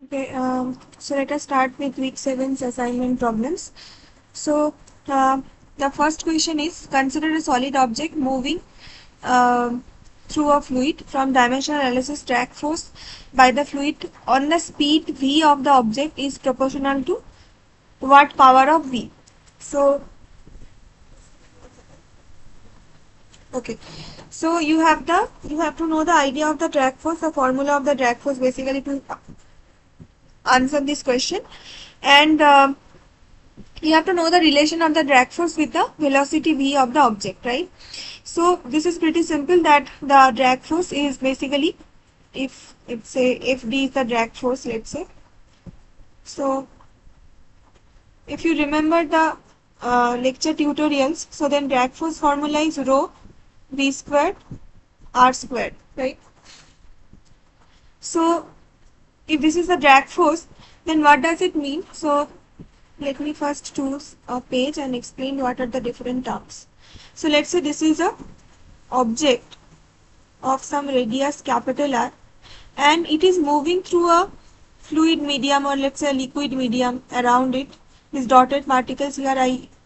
Okay, so let us start with week 7's assignment problems. So, uh, the first question is consider a solid object moving through a fluid from dimensional analysis. Drag force by the fluid on the speed v of the object is proportional to what power of v. So, okay, so you have to know the idea of the drag force, the formula of the drag force basically to answer this question, and you have to know the relation of the drag force with the velocity v of the object, right? So this is pretty simple, that the drag force is basically, if say fd is the drag force, let's say. So if you remember the lecture tutorials, so then drag force formula is rho v squared r squared, right? So if this is the drag force, then what does it mean? So let me first choose a page and explain what are the different terms. So let's say this is a object of some radius capital R, and it is moving through a fluid medium, or let's say a liquid medium around it. These dotted particles here,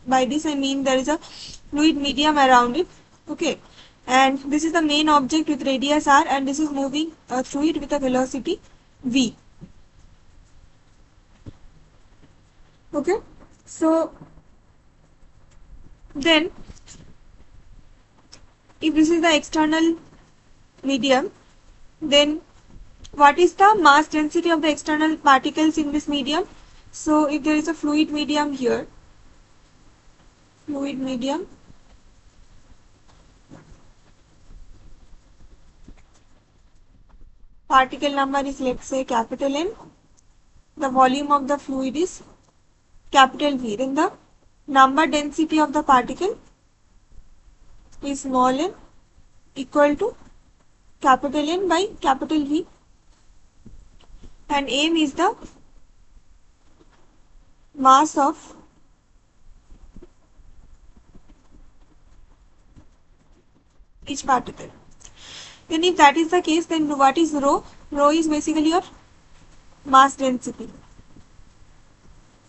by this I mean there is a fluid medium around it. Okay, and this is the main object with radius R, and this is moving through it with a velocity v. Okay, so then if this is the external medium, then what is the mass density of the external particles in this medium? So if there is a fluid medium here, fluid medium, particle number is, let's say, capital N, the volume of the fluid is capital V, then the number density of the particle is small n equal to capital N by capital V, and m is the mass of each particle. Then if that is the case, then what is rho? Rho is basically your mass density.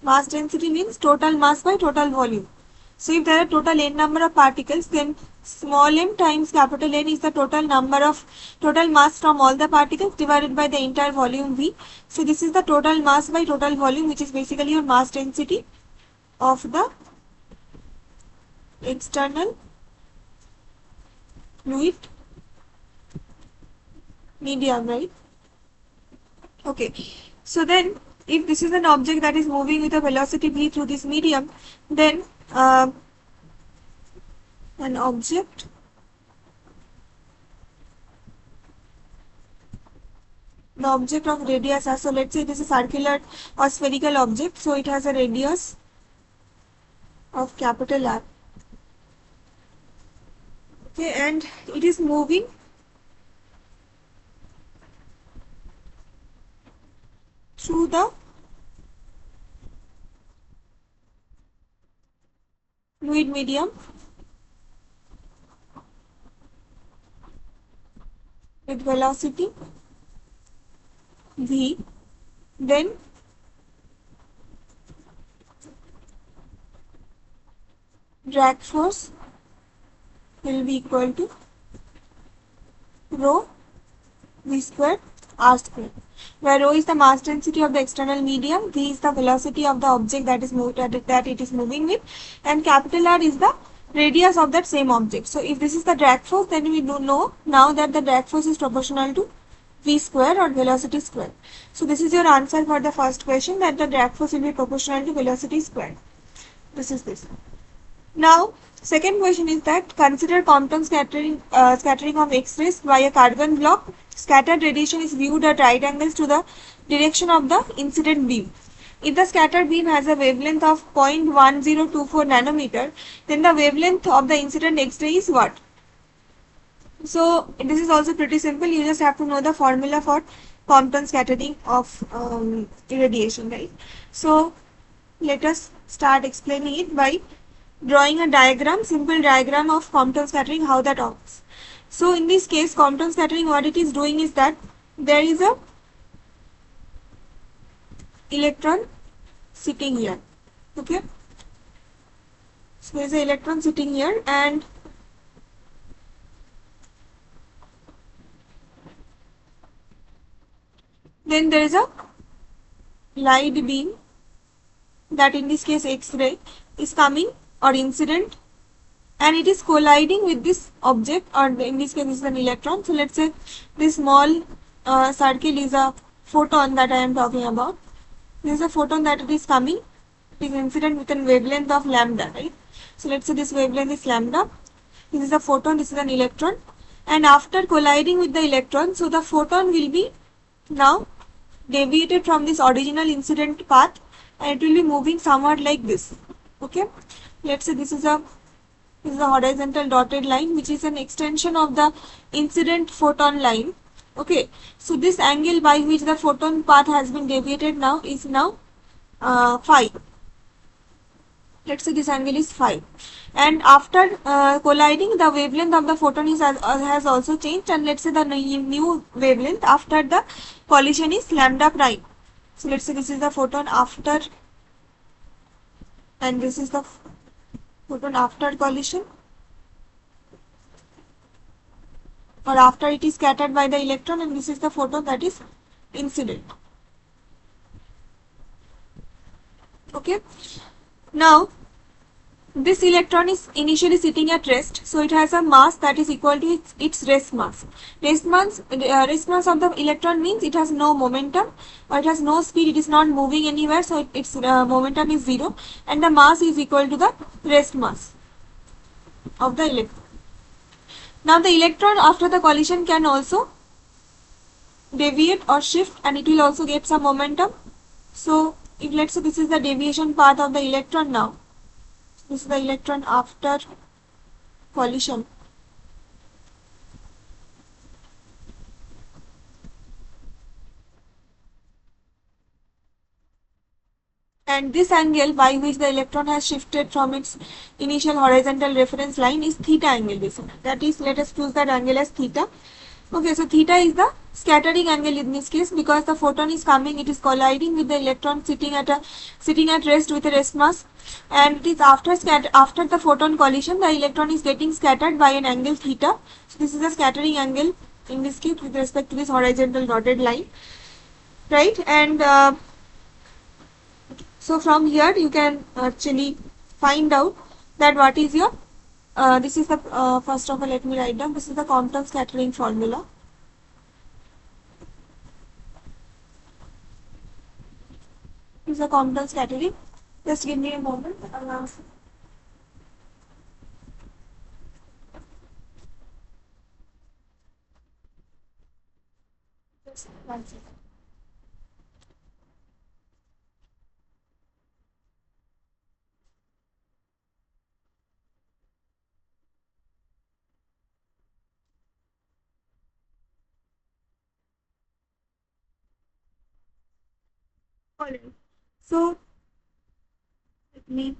Mass density means total mass by total volume. So if there are total n number of particles, then small m times capital N is the total mass from all the particles divided by the entire volume V. So this is the total mass by total volume, which is basically your mass density of the external fluid medium, right? Okay, so then if this is an object that is moving with a velocity v through this medium, then an object the object of radius r. So let's say this is a circular or spherical object, so it has a radius of capital R. Okay, and it is moving through the fluid medium with velocity v, then drag force will be equal to rho v squared r squared, where rho is the mass density of the external medium, v is the velocity of the object that it is moving with, and capital R is the radius of that same object. So if this is the drag force, then we do know now that the drag force is proportional to v square or velocity square. So this is your answer for the first question, that the drag force will be proportional to velocity square. This is this. Now, second question is that consider Compton scattering of X-rays by a carbon block. Scattered radiation is viewed at right angles to the direction of the incident beam. If the scattered beam has a wavelength of 0.1024 nanometer, then the wavelength of the incident X-ray is what? So this is also pretty simple. You just have to know the formula for Compton scattering of radiation, right? So let us start explaining it by drawing a diagram, simple diagram of Compton scattering, how that works. So in this case, Compton scattering, what it is doing is that there is a electron sitting here. Okay, so there is an electron sitting here, and then there is a light beam, that in this case X-ray, is coming, or incident, and it is colliding with this object, or in this case this is an electron. So let's say this small circle is a photon that I am talking about. This is a photon that it is coming, it is incident with a wavelength of lambda, right? So let's say this wavelength is lambda, this is a photon, this is an electron, and after colliding with the electron, so the photon will be now deviated from this original incident path, and it will be moving somewhat like this. Okay, let's say this is a horizontal dotted line, which is an extension of the incident photon line. Okay, so this angle by which the photon path has been deviated now is now phi. Let's say this angle is phi, and after colliding, the wavelength of the photon has also changed, and let's say the new wavelength after the collision is lambda prime. So let's say this is the photon after, and this is the photon after collision, or after it is scattered by the electron, and this is the photon that is incident. Okay, now this electron is initially sitting at rest, so it has a mass that is equal to its rest mass. Rest mass of the electron means it has no momentum, or it has no speed, it is not moving anywhere, so its momentum is 0, and the mass is equal to the rest mass of the electron. Now the electron after the collision can also deviate or shift, and it will also get some momentum. So if let's say this is the deviation path of the electron now, this is the electron after collision. And this angle by which the electron has shifted from its initial horizontal reference line is theta angle. That is, let us choose that angle as theta. Okay, so theta is the scattering angle in this case, because the photon is coming, it is colliding with the electron sitting at rest with a rest mass, and it is after the photon collision, the electron is getting scattered by an angle theta. So this is the scattering angle in this case with respect to this horizontal dotted line, right? And so from here you can actually find out that what is your this is the first of all, let me write down, this is the Compton scattering formula. This is the Compton scattering. Just give me a moment. Just 1 second. Alright. So let me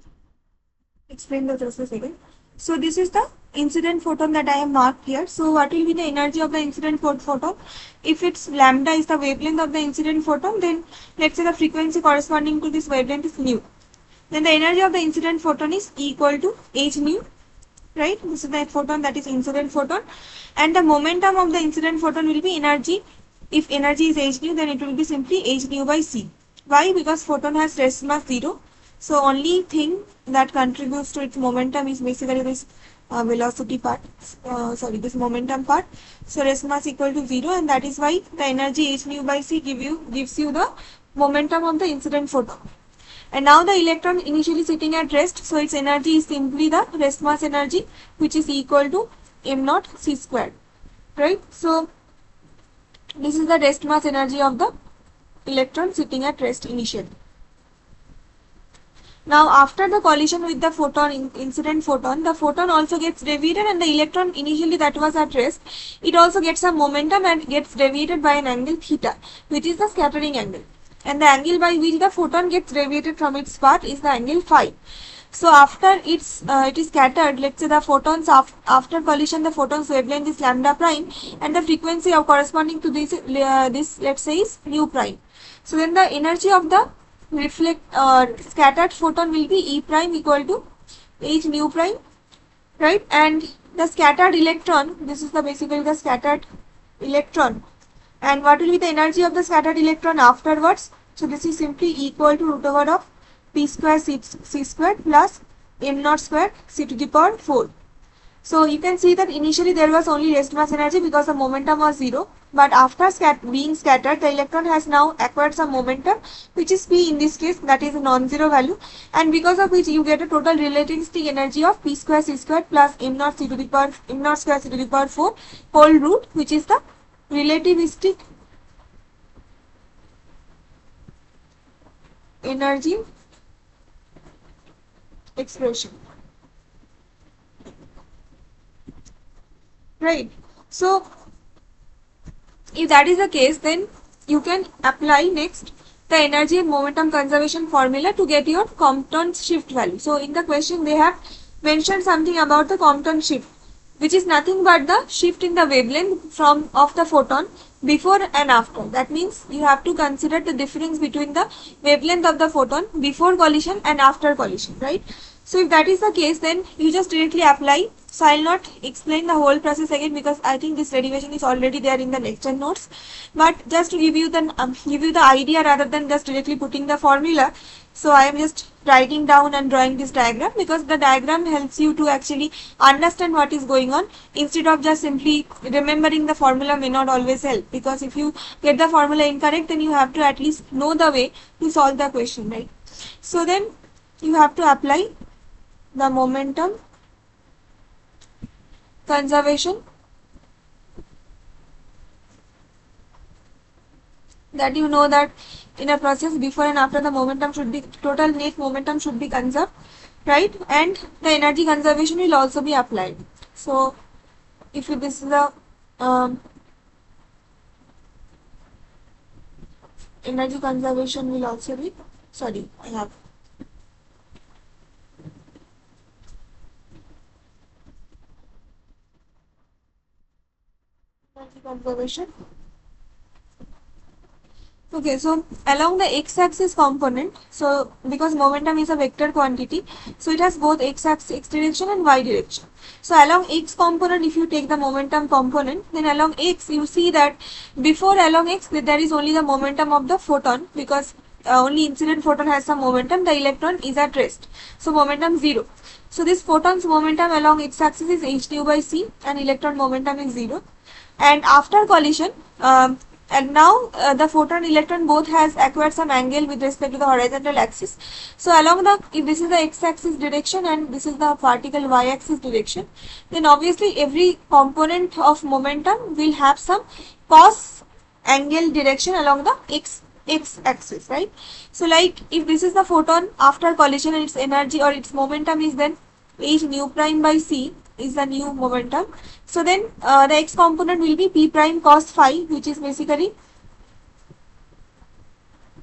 explain the process again. So this is the incident photon that I have marked here. So what will be the energy of the incident photon? If its lambda is the wavelength of the incident photon, then let's say the frequency corresponding to this wavelength is nu. Then the energy of the incident photon is equal to h nu, right? This is the photon that is incident photon, and the momentum of the incident photon will be energy. If energy is h nu, then it will be simply h nu by c. Why? Because photon has rest mass 0. So only thing that contributes to its momentum is basically this velocity part, this momentum part. So rest mass equal to 0, and that is why the energy h nu by c gives you the momentum of the incident photon. And now the electron initially sitting at rest, so its energy is simply the rest mass energy, which is equal to m naught c squared, right? So this is the rest mass energy of the electron sitting at rest initially. Now after the collision with the photon, incident photon, the photon also gets deviated, and the electron initially that was at rest, it also gets some momentum and gets deviated by an angle theta, which is the scattering angle. And the angle by which the photon gets deviated from its path is the angle phi. So after it is scattered, let's say the photons after collision, the photon's wavelength is lambda prime, and the frequency of corresponding to this let's say is nu prime. So then the energy of the scattered photon will be E prime equal to H nu prime, right? And the scattered electron, this is the basically the scattered electron. And what will be the energy of the scattered electron afterwards? So this is simply equal to root over of p square c squared plus m naught squared c to the power 4. So you can see that initially there was only rest mass energy because the momentum was 0. But after being scattered, the electron has now acquired some momentum, which is p in this case, that is a non-zero value, and because of which you get a total relativistic energy of p square c squared plus m naught c to the power m naught square c to the power 4 whole root, which is the relativistic energy expression. Right. So if that is the case, then you can apply next the energy and momentum conservation formula to get your Compton shift value. So in the question they have mentioned something about the Compton shift, which is nothing but the shift in the wavelength of the photon before and after. That means you have to consider the difference between the wavelength of the photon before collision and after collision, right? So if that is the case, then you just directly apply. So I'll not explain the whole process again because I think this derivation is already there in the lecture notes. But just to give you the idea rather than just directly putting the formula. So I am just writing down and drawing this diagram because the diagram helps you to actually understand what is going on instead of just simply remembering the formula may not always help, because if you get the formula incorrect, then you have to at least know the way to solve the question, right? So then you have to apply the momentum conservation, that you know that in a process before and after the momentum should be, total net momentum should be conserved, right? And the energy conservation will also be applied. So if this is the energy conservation will also be, sorry, I have energy conservation. Okay, so along the x-axis component, so because momentum is a vector quantity, so it has both x direction and y direction. So along x component, if you take the momentum component, then along x you see that before along x there is only the momentum of the photon, because only incident photon has some momentum, the electron is at rest. So momentum 0. So this photon's momentum along x-axis is h nu by c and electron momentum is 0. And after collision, and now the photon electron both has acquired some angle with respect to the horizontal axis. So along the, if this is the x-axis direction and this is the particle y-axis direction, then obviously every component of momentum will have some cos angle direction along the x-axis, right? So like if this is the photon after collision and its energy or its momentum is then h nu prime by c is the new momentum. So then the x component will be p prime cos phi, which is basically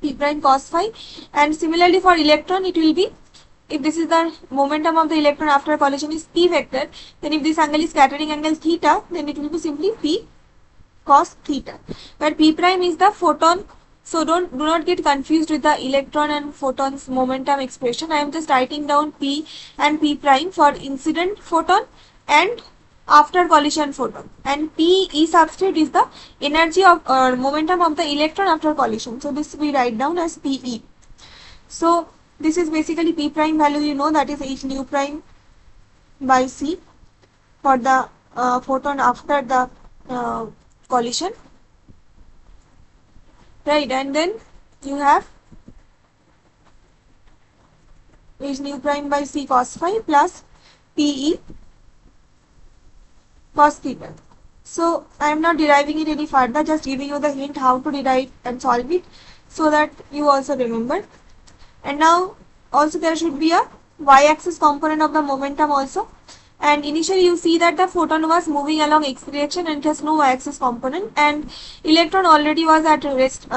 p prime cos phi. And similarly for electron, it will be, if this is the momentum of the electron after collision is p vector, then if this angle is scattering angle theta, then it will be simply p cos theta, where p prime is the photon. So do not get confused with the electron and photons momentum expression. I am just writing down p and p prime for incident photon and after collision photon, and p e subscript is the energy of momentum of the electron after collision. So this we write down as pe. So this is basically p prime value, you know, that is h nu prime by c for the photon after the collision, right? And then you have h nu prime by c cos phi plus pe cos theta. So I am not deriving it any further, just giving you the hint how to derive and solve it so that you also remember. And now also there should be a y-axis component of the momentum also. And initially you see that the photon was moving along x direction and it has no y-axis component, and electron already was at rest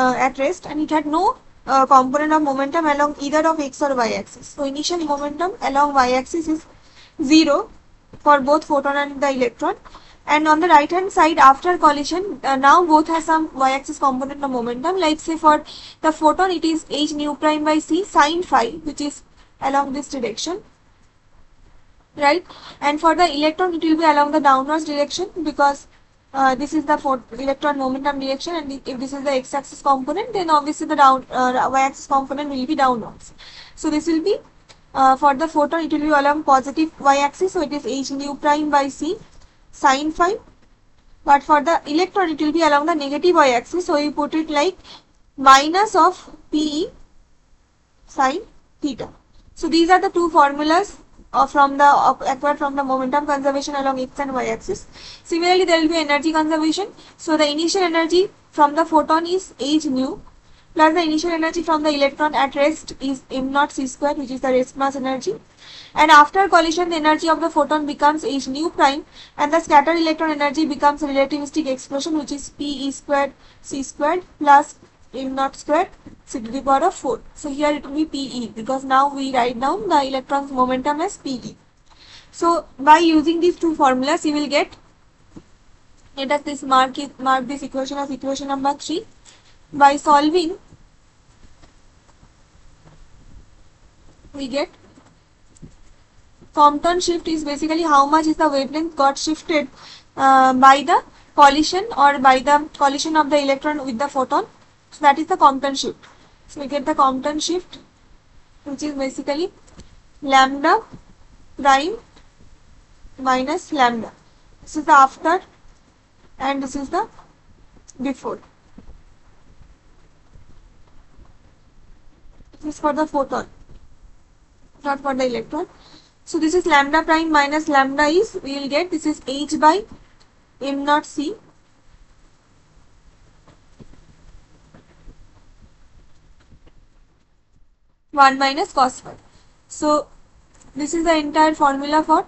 and it had no component of momentum along either of x or y-axis. So initial momentum along y-axis is 0 for both photon and the electron. And on the right hand side, after collision, now both has some y-axis component of momentum. Like say for the photon, it is h nu prime by c sine phi, which is along this direction, right? And for the electron, it will be along the downwards direction, because this is the electron momentum direction, and if this is the x-axis component, then obviously the y-axis component will be downwards. So this will be for the photon, it will be along positive y-axis, so it is h nu prime by c sine phi. But for the electron, it will be along the negative y-axis, so you put it like minus of Pe sine theta. So these are the two formulas from the acquired from the momentum conservation along x and y axis. Similarly, there will be energy conservation. So the initial energy from the photon is h nu plus the initial energy from the electron at rest is m naught c square, which is the rest mass energy. And after collision, the energy of the photon becomes h nu prime, and the scattered electron energy becomes relativistic expression, which is P e squared c squared plus m naught squared c to the power of 4. So here it will be Pe, because now we write down the electron's momentum as Pe. So by using these two formulas, you will get, let us this mark this equation as equation number 3. By solving, we get Compton shift is basically how much is the wavelength got shifted by the collision or by the collision of the electron with the photon. So that is the Compton shift. So we get the Compton shift, which is basically lambda prime minus lambda. This is the after and this is the before. This is for the photon, not for the electron. So this is lambda prime minus lambda is, we will get, this is h by m naught c one minus cos phi. So this is the entire formula for,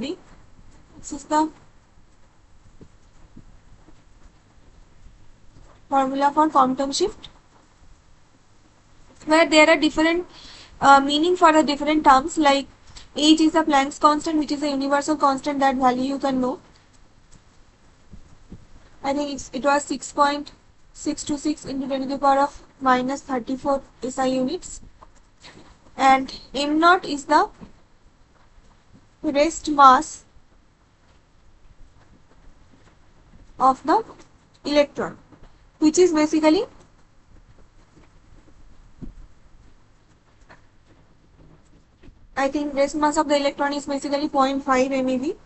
this is the formula for Compton shift, where there are different meaning for the different terms. Like h is the Planck's constant, which is a universal constant, that value you can know. I think it was 6.626 into 10 to the power of minus 34 SI units. And m naught is the rest mass of the electron, which is basically I think rest mass of the electron is basically 0.5 MeV.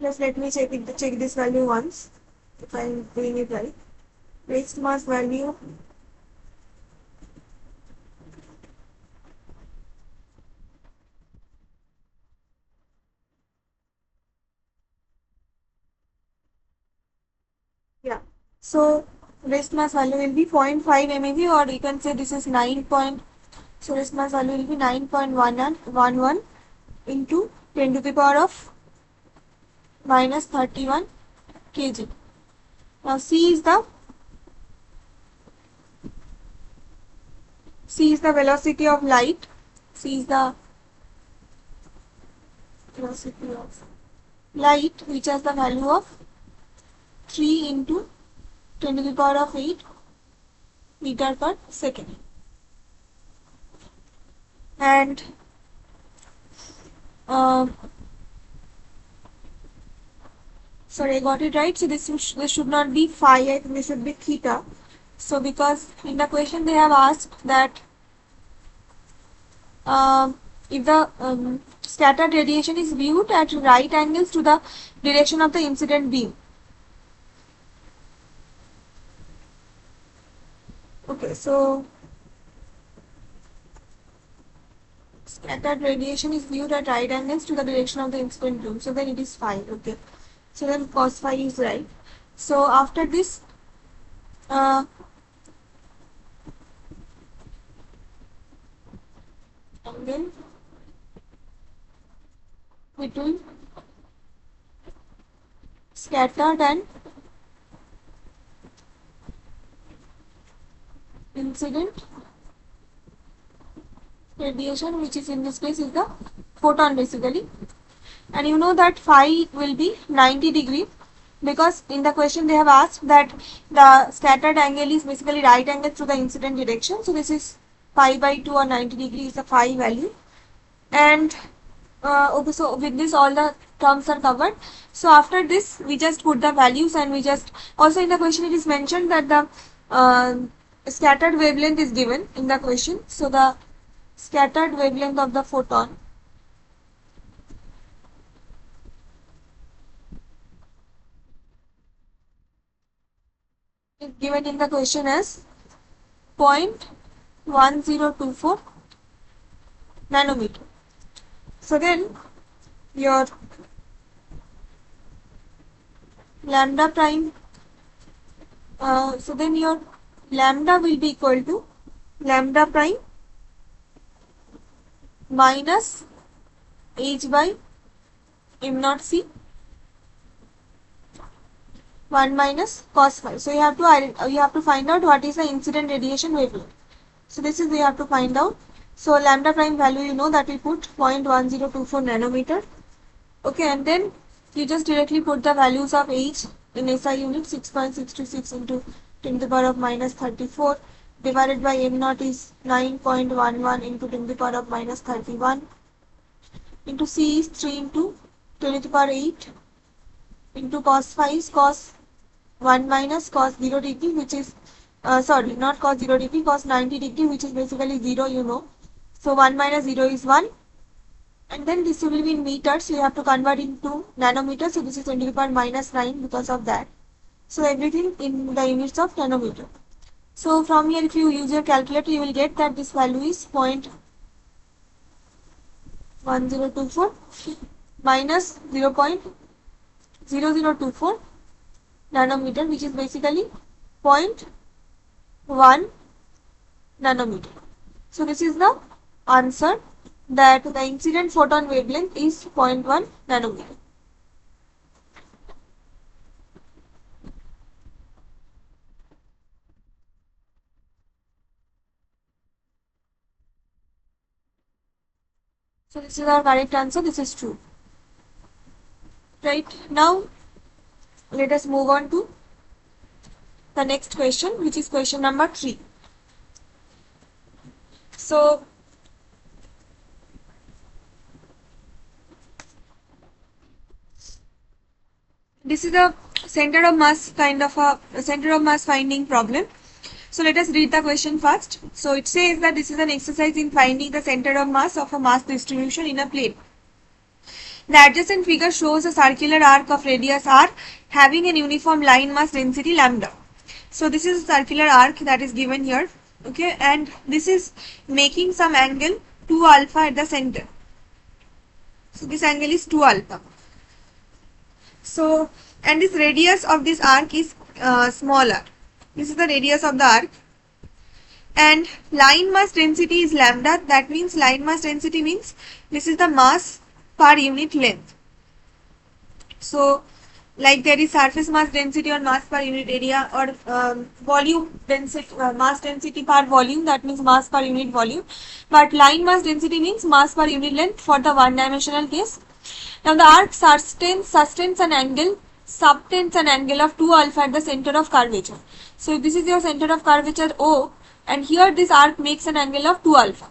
Just let me check this value once, if I am doing it right. Rest mass value so rest mass value will be 0.5 MeV, or you can say this is 9. So rest mass value will be 9.11 into 10 to the power of minus 31 kg. Now c is the velocity of light. C is the velocity of light, which has the value of 3 into 10 to the power of 8 meter per second. And sorry, I got it right. So this should not be phi, I think this should be theta. So because in the question they have asked that if the scattered radiation is viewed at right angles to the direction of the incident beam. Okay, so scattered radiation is viewed at right angles to the direction of the incident beam. So then it is phi. Okay, so then cos phi is right. So after this, and then between scattered and incident radiation, which is in this case is the photon basically. And you know that phi will be 90 degree, because in the question they have asked that the scattered angle is basically right angle to the incident direction. So this is pi by 2 or 90 degree is the phi value. And okay, so with this all the terms are covered. So after this we just put the values, and we just also in the question it is mentioned that the scattered wavelength is given in the question. So the scattered wavelength of the photon is given in the question as 0.1024 nanometer. So then your lambda prime, so then your lambda will be equal to lambda prime minus h by m naught c 1 minus cos phi. So you have to find out what is the incident radiation wavelength. So this is we have to find out. So lambda prime value, you know, that we put 0.1024 nanometer. Okay, and then you just directly put the values of h in SI unit, 6.626 into 10 to the power of minus 34 divided by m naught is 9.11 into 10 to the power of minus 31 into c is 3 into 10 to the power 8 into cos phi is cos 1 minus cos 0 degree, which is sorry, not cos 0 degree, cos 90 degree, which is basically 0, you know. So 1 minus 0 is 1. And then this will be in meters, so you have to convert into nanometers. So this is 10 to the power minus 9 because of that. So everything in the units of nanometer. So from here, if you use your calculator, you will get that this value is 0.1024 minus 0.0024 nanometer, which is basically 0.1 nanometer. So this is the answer, that the incident photon wavelength is 0.1 nanometer. So this is our correct answer. This is true. Right, now let us move on to the next question, which is question number 3. So this is a center of mass kind of a center of mass finding problem. So let us read the question first. So it says that this is an exercise in finding the center of mass of a mass distribution in a plane. The adjacent figure shows a circular arc of radius r having an uniform line mass density lambda. So this is a circular arc that is given here, okay, and this is making some angle 2 alpha at the center. So this angle is 2 alpha. So, and this radius of this arc is smaller. This is the radius of the arc. And line mass density is lambda. That means line mass density means this is the mass per unit length. So, like there is surface mass density or mass per unit area, or volume density, mass density per volume, that means mass per unit volume. But line mass density means mass per unit length for the one-dimensional case. Now the arc subtends an angle of 2 alpha at the center of curvature. So if this is your center of curvature O, and here this arc makes an angle of 2 alpha.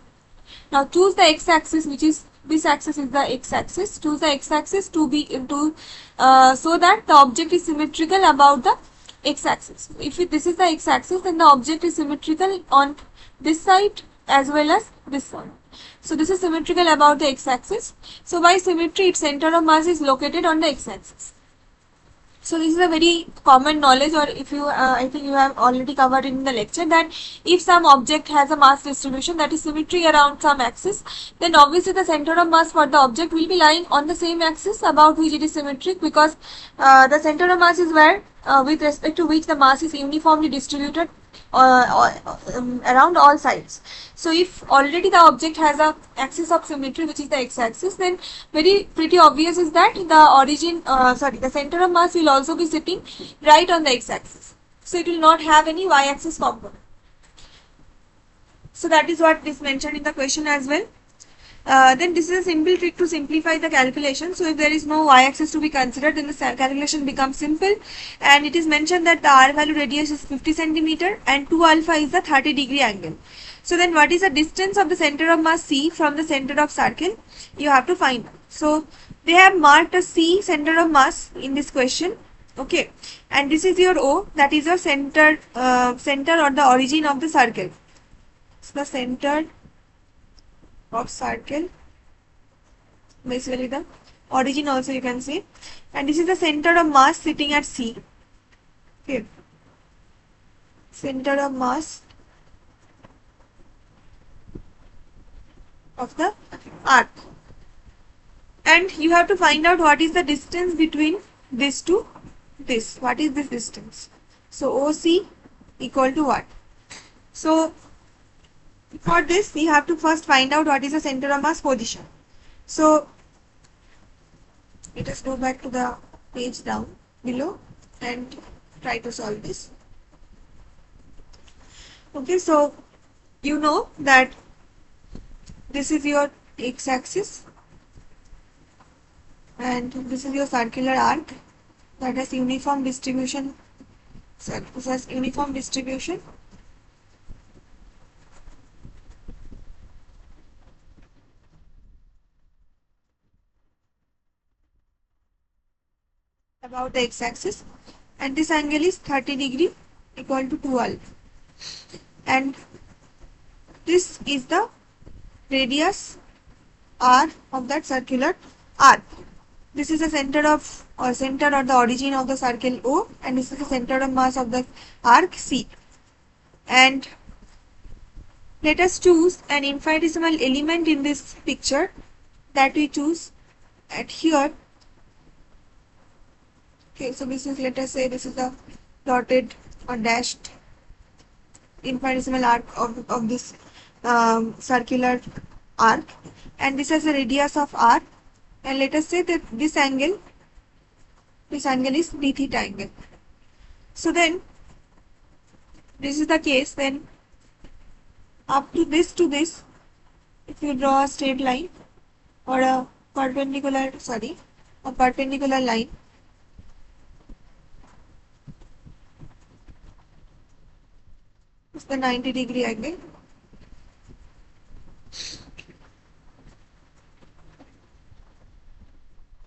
Now choose the x-axis, which is this axis is the x-axis. Choose the x-axis to be so that the object is symmetrical about the x-axis. If this is the x-axis, then the object is symmetrical on this side as well as this side. So this is symmetrical about the x-axis. So by symmetry, its center of mass is located on the x-axis. So this is a very common knowledge, or if you, I think you have already covered in the lecture, that if some object has a mass distribution that is symmetry around some axis, then obviously the center of mass for the object will be lying on the same axis about which it is symmetric, because the center of mass is where, with respect to which the mass is uniformly distributed around all sides. So if already the object has a axis of symmetry, which is the x-axis, then pretty obvious is that the origin, the center of mass will also be sitting right on the x-axis. So it will not have any y-axis component. So that is what is mentioned in the question as well. Then this is a simple trick to simplify the calculation. So if there is no y-axis to be considered, then the calculation becomes simple. And it is mentioned that the r value radius is 50 centimeter and 2 alpha is the 30-degree angle. So then what is the distance of the center of mass C from the center of circle? You have to find. So they have marked a C center of mass in this question. Okay, and this is your O, that is your center, center or the origin of the circle. So the center of circle, basically the origin also you can say, and this is the center of mass sitting at C. Okay, center of mass of the arc, and you have to find out what is the distance between this to this. What is this distance? So OC equal to what? So for this we have to first find out what is the center of mass position. So let us go back to the page down below and try to solve this. Okay, so you know that this is your x-axis and this is your circular arc that has uniform distribution. So this has uniform distribution. About the x-axis, and this angle is 30 degree equal to 12, and this is the radius r of that circular arc. This is the center of or the origin of the circle O, and this is the center of mass of the arc C. And let us choose an infinitesimal element in this picture that we choose at here. Okay, so this is, let us say this is the dotted or dashed infinitesimal arc of this circular arc, and this has a radius of r, and let us say that this angle is d theta angle. So then this is the case, then up to this, if you draw a straight line or a perpendicular line, it's the 90-degree angle.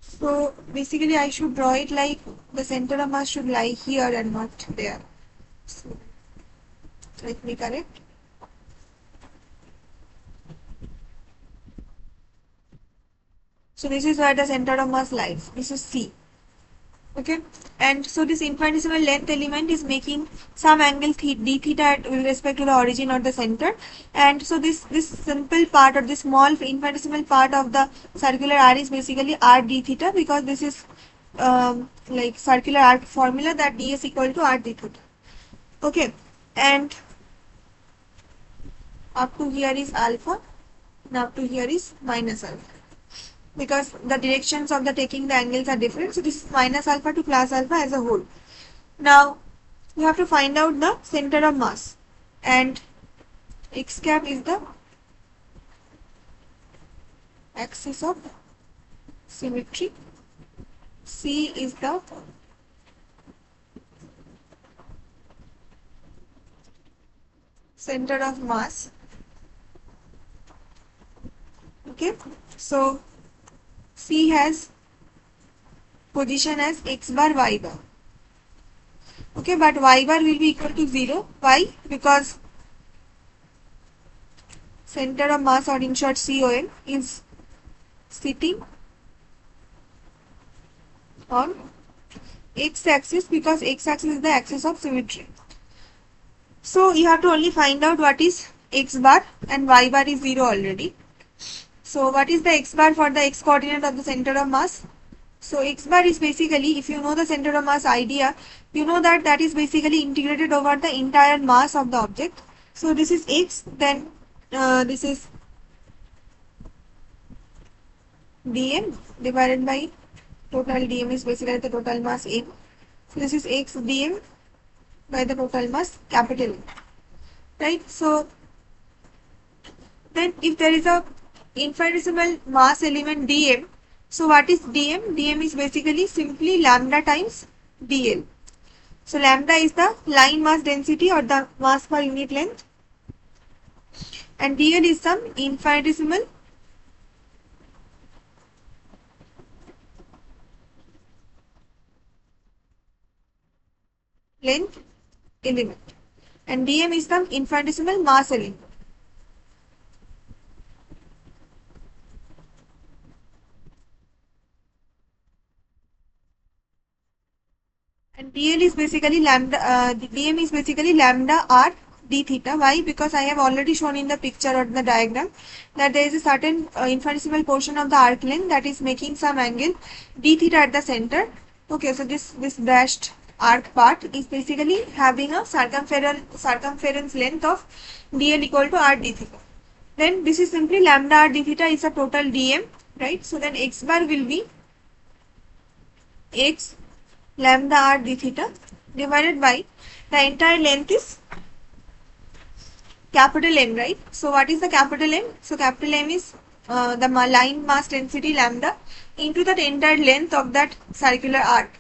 So basically I should draw it like the center of mass should lie here and not there. So let me correct. So this is where the center of mass lies. This is C. Okay, and so this infinitesimal length element is making some angle d theta with respect to the origin or the center, and so this simple part or this small infinitesimal part of the circular arc is basically r d theta, because this is like circular arc formula that d is equal to r d theta. Okay, and up to here is alpha and up to here is minus alpha, because the directions of the taking the angles are different. So this is minus alpha to plus alpha as a whole. Now you have to find out the center of mass, and x cap is the axis of symmetry, C is the center of mass. Okay, so C has position as x bar y bar. Okay, but y bar will be equal to 0. Why? Because center of mass, or in short COM, is sitting on x axis, because x axis is the axis of symmetry. So you have to only find out what is x bar, and y bar is 0 already. So what is the x bar for the x coordinate of the center of mass? So x bar is basically, if you know the center of mass idea, you know that that is basically integrated over the entire mass of the object. So this is x, then this is dm divided by total dm is basically the total mass m. So this is x dm by the total mass capital M, right? So Then if there is a infinitesimal mass element dm, so what is dm? Dm is basically simply lambda times dl. So lambda is the line mass density or the mass per unit length, and dl is some infinitesimal length element, and dm is some infinitesimal mass element. And dl is basically lambda, dm is basically lambda r d theta. Why? Because I have already shown in the picture or the diagram that there is a certain infinitesimal portion of the arc length that is making some angle d theta at the center. Okay, so this dashed arc part is basically having a circumference length of dl equal to r d theta. Then this is simply lambda r d theta is a total dm, right? So then x bar will be x lambda r d theta divided by the entire length is capital M, right? So what is the capital M? So capital M is the line mass density lambda into that entire length of that circular arc.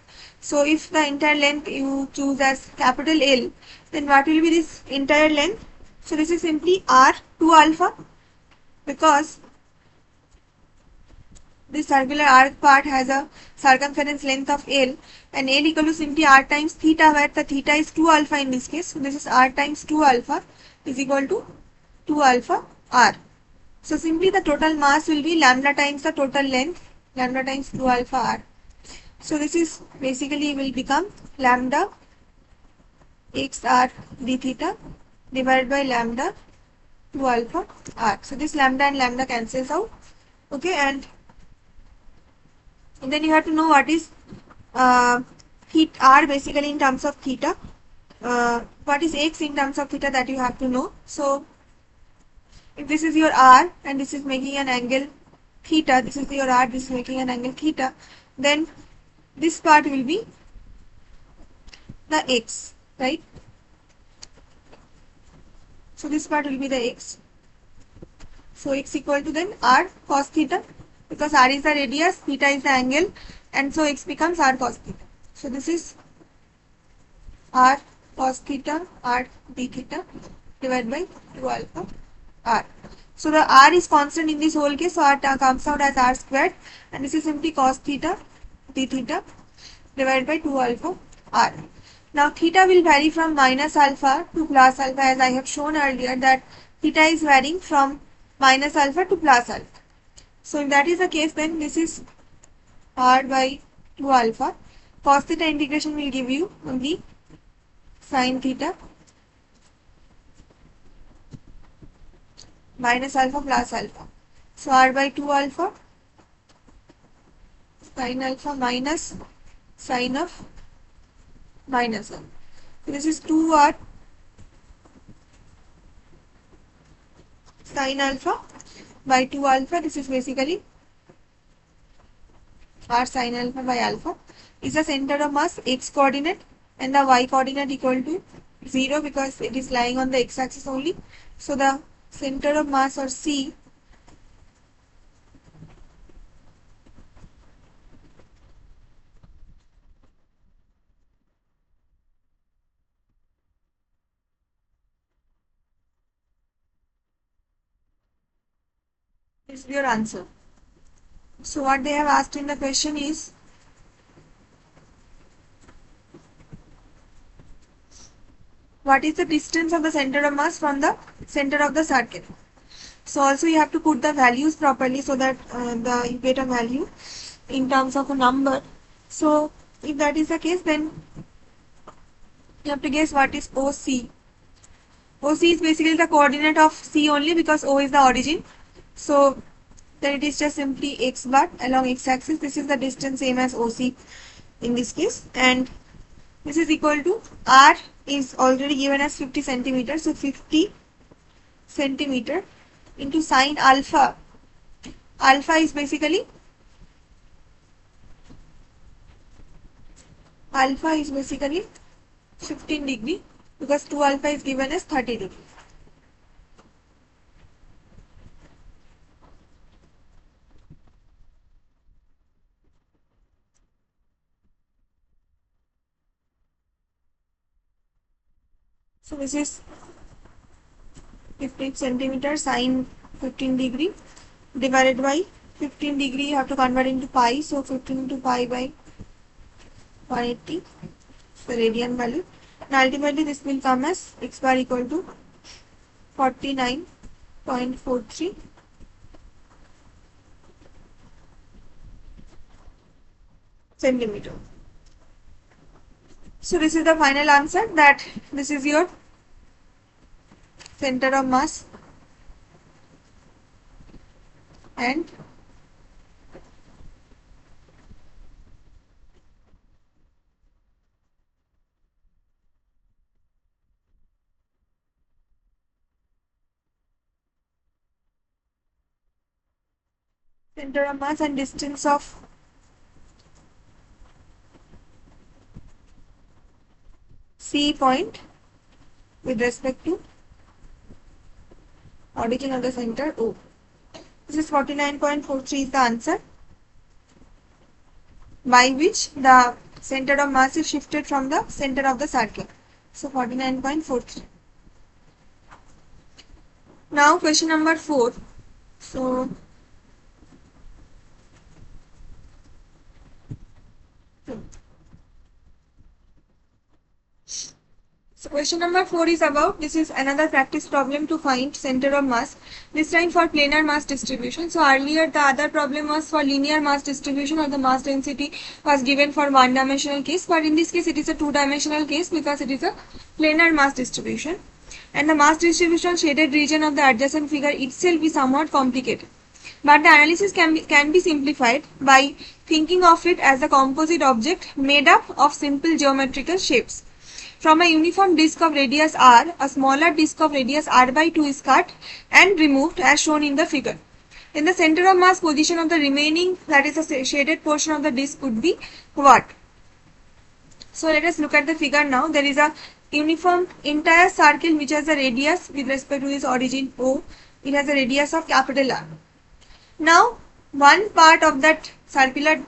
So if the entire length you choose as capital L, then what will be this entire length? So this is simply r 2 alpha, because this circular arc part has a circumference length of L, and L equal to simply r times theta, where the theta is 2 alpha in this case. So this is r times 2 alpha is equal to 2 alpha r. So simply the total mass will be lambda times the total length, lambda times 2 alpha r. So this is basically will become lambda x r d theta divided by lambda 2 alpha r. So this lambda and lambda cancels out. Okay, and then you have to know what is theta r basically in terms of theta. What is x in terms of theta, that you have to know. So if this is your r and this is making an angle theta, this is your r, this is making an angle theta, then this part will be the x, right? So this part will be the x. So x equal to then r cos theta, because r is the radius, theta is the angle, and so x becomes r cos theta. So this is r cos theta r d theta divided by 2 alpha r. So the r is constant in this whole case, so r comes out as r squared, and this is simply cos theta d theta divided by 2 alpha r. Now theta will vary from minus alpha to plus alpha, as I have shown earlier that theta is varying from minus alpha to plus alpha. So if that is the case, then this is r by 2 alpha. Cos theta integration will give you only sin theta minus alpha plus alpha. So r by 2 alpha sin alpha minus sin of minus alpha. So this is 2r sin alpha by 2 alpha. This is basically r sin alpha by alpha is the center of mass x coordinate, and the y coordinate equal to 0 because it is lying on the x axis only. So the center of mass, or C, is your answer. So what they have asked in the question is, what is the distance of the center of mass from the center of the circle? So also you have to put the values properly so that you get a value in terms of a number. So if that is the case, then you have to guess what is OC. OC is basically the coordinate of C only, because O is the origin. So then it is just simply x bar along x axis. This is the distance same as OC in this case, and this is equal to r is already given as 50 centimeters. So 50 centimeter into sine alpha. Alpha is basically 15 degree, because 2 alpha is given as 30 degree. So this is 15 centimeter sine 15 degree divided by 15 degree, you have to convert into pi, so 15 into pi by 180, the radian value, and ultimately this will come as x bar equal to 49.43 centimeter. So this is the final answer, that this is your center of mass and distance of C point with respect to origin of the center O. This is 49.43 is the answer, by which the center of mass is shifted from the center of the circle. So 49.43. Now question number 4. So question number 4 is about, this is another practice problem to find center of mass, this time for planar mass distribution. So earlier the other problem was for linear mass distribution, or the mass density was given for one dimensional case, but in this case it is a two dimensional case because it is a planar mass distribution, and the mass distribution shaded region of the adjacent figure itself is somewhat complicated. But the analysis can be simplified by thinking of it as a composite object made up of simple geometrical shapes. From a uniform disk of radius r, a smaller disk of radius r by 2 is cut and removed as shown in the figure. Then the center of mass position of the remaining, that is the shaded portion of the disk, would be what? So let us look at the figure now. There is a uniform entire circle which has a radius with respect to its origin O. It has a radius of capital R. Now one part of that circular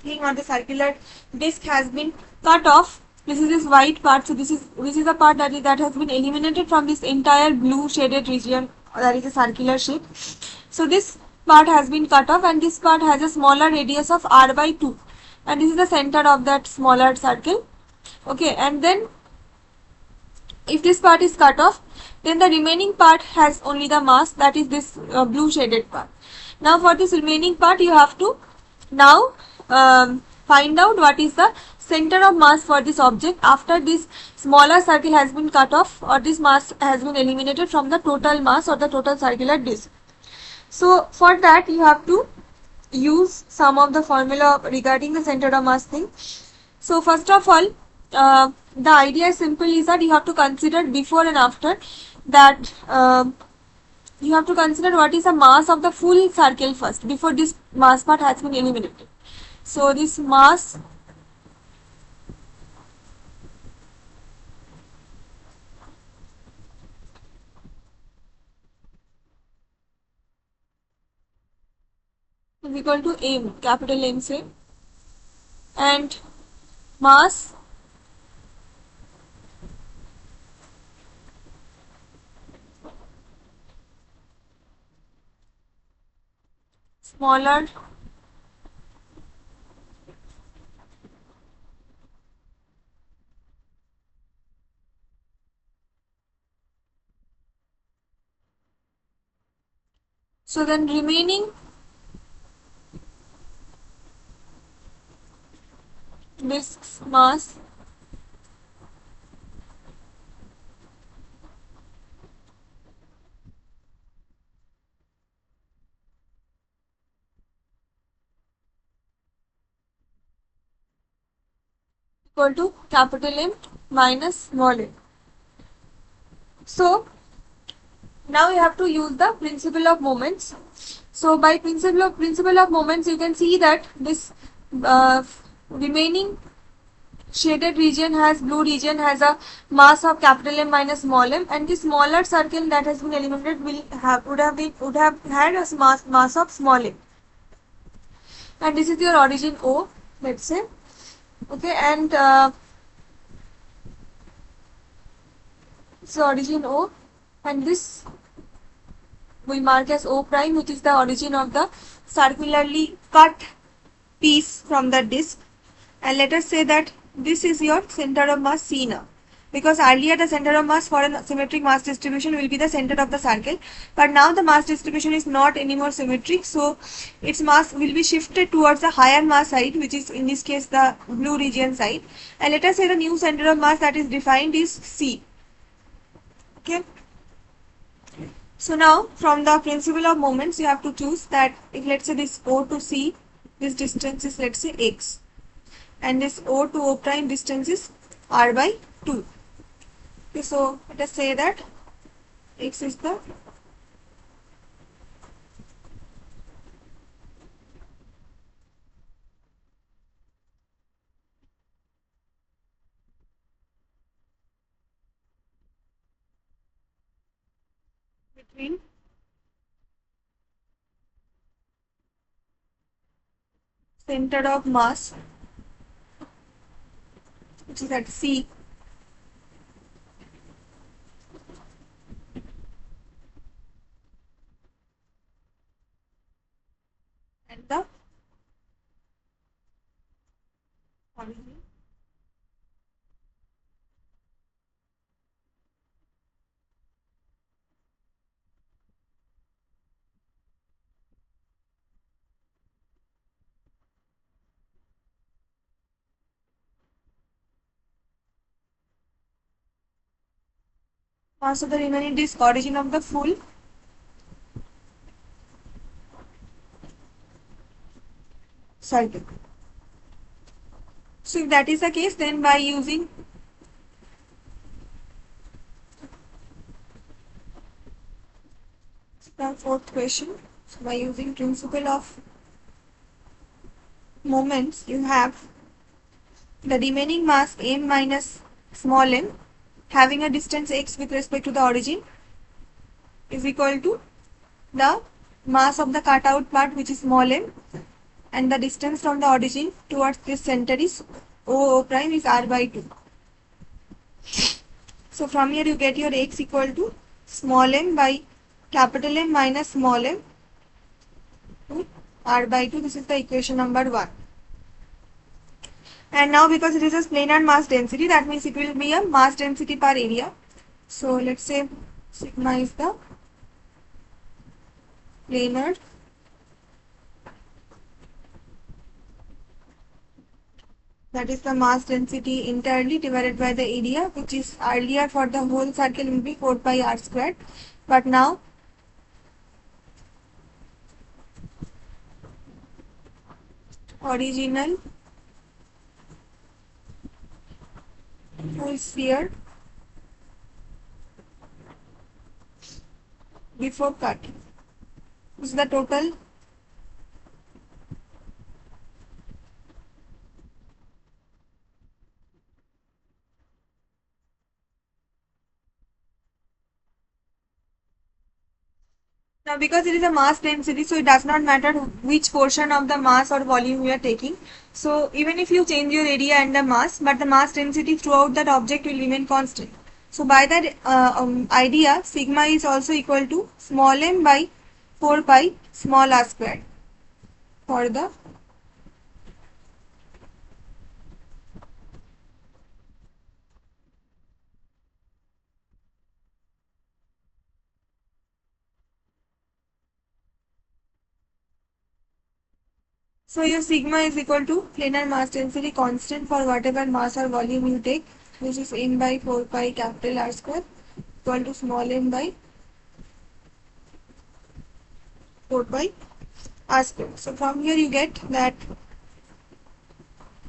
thing, or the circular disk, has been cut off. This is this white part. So this is the part that has been eliminated from this entire blue shaded region, that is a circular shape. So this part has been cut off, and this part has a smaller radius of r by 2, and this is the center of that smaller circle. Okay, and then if this part is cut off, then the remaining part has only the mass, that is this blue shaded part. Now for this remaining part, you have to now find out what is the center of mass for this object after this smaller circle has been cut off, or this mass has been eliminated from the total mass or the total circular disk. So for that you have to use some of the formula regarding the center of mass thing. So first of all, the idea is simple, is that you have to consider before and after that, you have to consider what is the mass of the full circle first before this mass part has been eliminated. So this mass is equal to M, capital M say, and mass smaller so then remaining disk's mass equal to capital M minus small m. So now you have to use the principle of moments. So by principle of moments, you can see that this remaining shaded region has, blue region has a mass of capital M minus small m, and the smaller circle that has been eliminated would have had a mass of small m, and this is your origin O, let's say. Okay, and So origin O, and this we mark as O prime, which is the origin of the circularly cut piece from the disc. And let us say that this is your center of mass C now. Because earlier the center of mass for a symmetric mass distribution will be the center of the circle, but now the mass distribution is not anymore symmetric, so its mass will be shifted towards the higher mass side, which is in this case the blue region side. And let us say the new center of mass that is defined is C. Okay. So now from the principle of moments you have to choose that if let's say this O to C, this distance is let's say x, and this O to O prime distance is r by 2. Okay, so let us say that x is the between center of mass, which is at C, and the origin. Mass of the remaining disk, origin of the full circle. So if that is the case, then by using the fourth question, so by using principle of moments, you have the remaining mass m minus small m having a distance x with respect to the origin is equal to the mass of the cut out part, which is small m, and the distance from the origin towards this center is O prime is r by 2. So from here you get your x equal to small m by capital M minus small m to r by 2. This is the equation number 1. And now because it is a planar mass density, that means it will be a mass density per area. So let's say sigma is the planar that is the mass density entirely divided by the area, which is earlier for the whole circle will be 4 pi r squared, but now original full sphere before cut. This is the total. Now because it is a mass density, so it does not matter which portion of the mass or volume you are taking. So even if you change your area and the mass, but the mass density throughout that object will remain constant. So by that idea, sigma is also equal to small m by 4 pi small r squared for the so your sigma is equal to planar mass density constant for whatever mass or volume you take, which is m by 4 pi capital R square equal to small m by 4 pi R square. So from here you get that,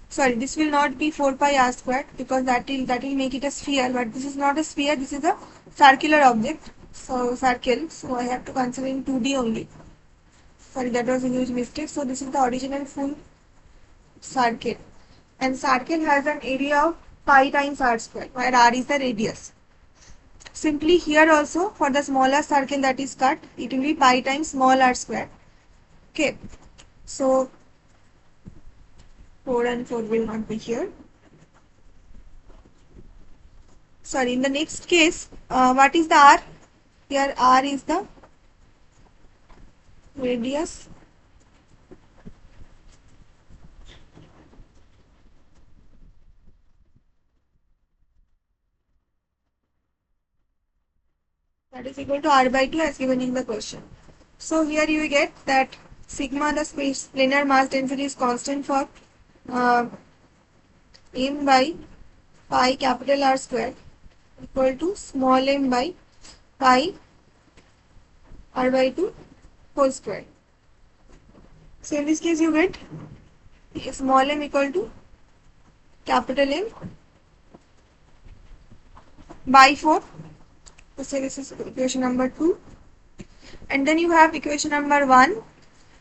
sorry, this will not be 4 pi R square because that will make it a sphere, but this is not a sphere, this is a circular object. So circle, so I have to consider in 2D only. Sorry, that was a huge mistake. So this is the original full circle, and circle has an area of pi times r square, where r is the radius. Simply here also for the smaller circle that is cut, it will be pi times small r square. Okay, so 4 and 4 will not be here. sorry, in the next case, what is the r? Here r is the radius that is equal to r by 2 as given in the question. So here you get that sigma, the space planar mass density, is constant for uh, m by pi capital R square equal to small m by pi r by 2 whole square. So in this case you get small m equal to capital M by 4. So say this is equation number 2. And then you have equation number 1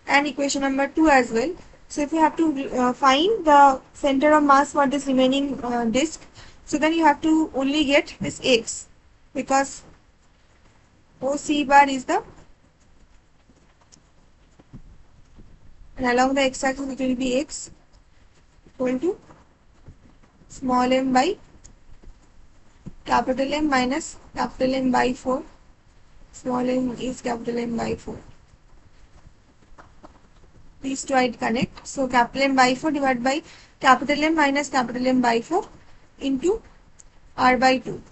and equation number 2 as well. So if you have to find the center of mass for this remaining disk, so then you have to only get this x, because OC bar is the, and along the x axis it will be x equal to small m by capital M minus capital M by 4. Small m is capital M by 4. These two I connect. So capital M by 4 divided by capital M minus capital M by 4 into R by 2.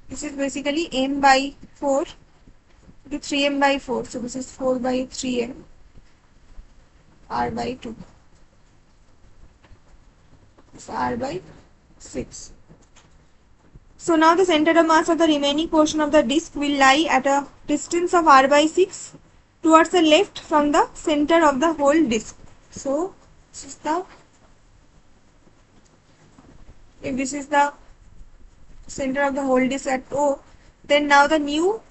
This is basically M by 4 to 3M by 4. So this is 4 by 3M R by 2. It's R by 6. So now the center of mass of the remaining portion of the disk will lie at a distance of r by 6 towards the left from the center of the whole disk. So if this is the center of the whole disk at O, then now the new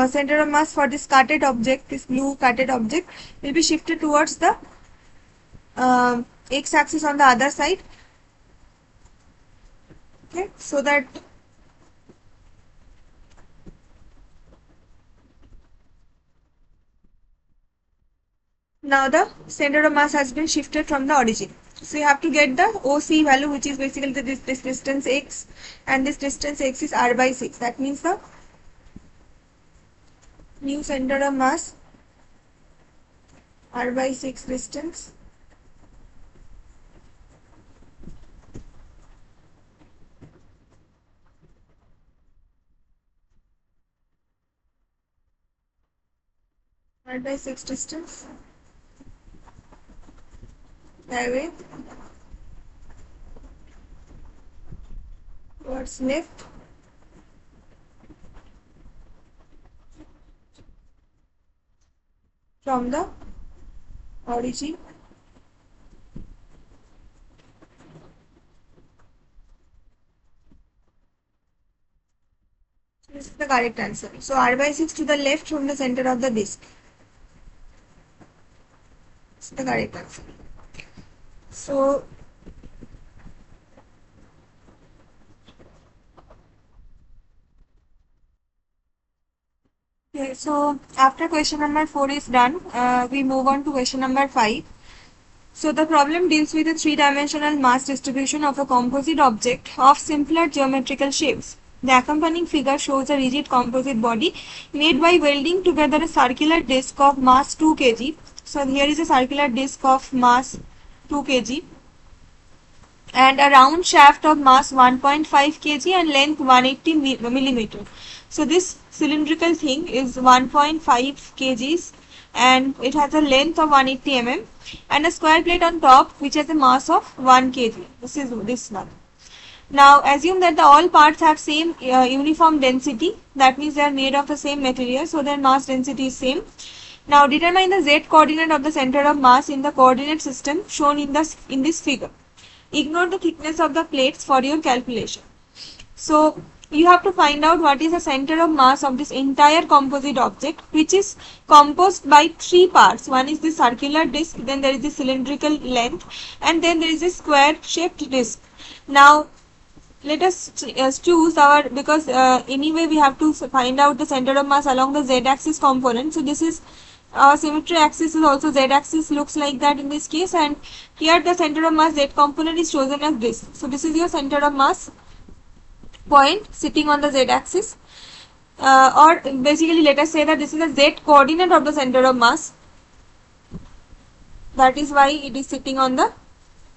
center of mass for this cutted object, this blue cutted object, will be shifted towards the x axis on the other side. Okay, so that now the center of mass has been shifted from the origin. So you have to get the OC value, which is basically this distance x, and this distance x is r by 6. That means the new center of mass r by 6 distance r by 6 distance highway towards left from the origin this is the correct answer. So r by 6 to the left from the center of the disk. It's the correct answer. So okay, so after question number 4 is done, we move on to question number 5. So the problem deals with a three-dimensional mass distribution of a composite object of simpler geometrical shapes. The accompanying figure shows a rigid composite body made by welding together a circular disc of mass 2 kg. So here is a circular disc of mass 2 kg and a round shaft of mass 1.5 kg and length 180 millimeter. So this cylindrical thing is 1.5 kgs and it has a length of 180 mm and a square plate on top which has a mass of 1 kg. This is this one. Now assume that all parts have same uniform density. That means they are made of the same material, so their mass density is same. Now determine the z coordinate of the center of mass in the coordinate system shown in this figure. Ignore the thickness of the plates for your calculation. So you have to find out what is the center of mass of this entire composite object, which is composed by three parts. One is the circular disc, then there is the cylindrical length, and then there is a square shaped disc. Now let us choose our, because anyway we have to find out the center of mass along the z-axis component. So this is symmetry axis is also z-axis, looks like that in this case, and here the center of mass z component is chosen as this. So this is your center of mass point sitting on the z-axis, or basically let us say that this is the z coordinate of the center of mass. That is why it is sitting on the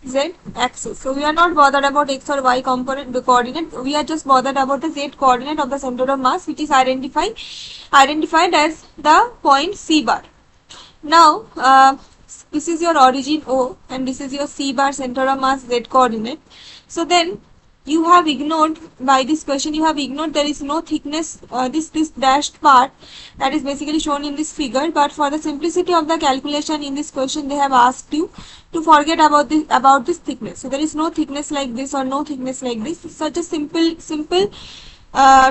z axis. So we are not bothered about x or y component, the coordinate. We are just bothered about the z coordinate of the center of mass, which is identified as the point C bar. Now this is your origin O and this is your C bar, center of mass, z coordinate. So then you have ignored, by this question you have ignored, there is no thickness, this dashed part that is basically shown in this figure, but for the simplicity of the calculation in this question they have asked you to forget about this thickness. So there is no thickness like this or no thickness like this. It's such a simple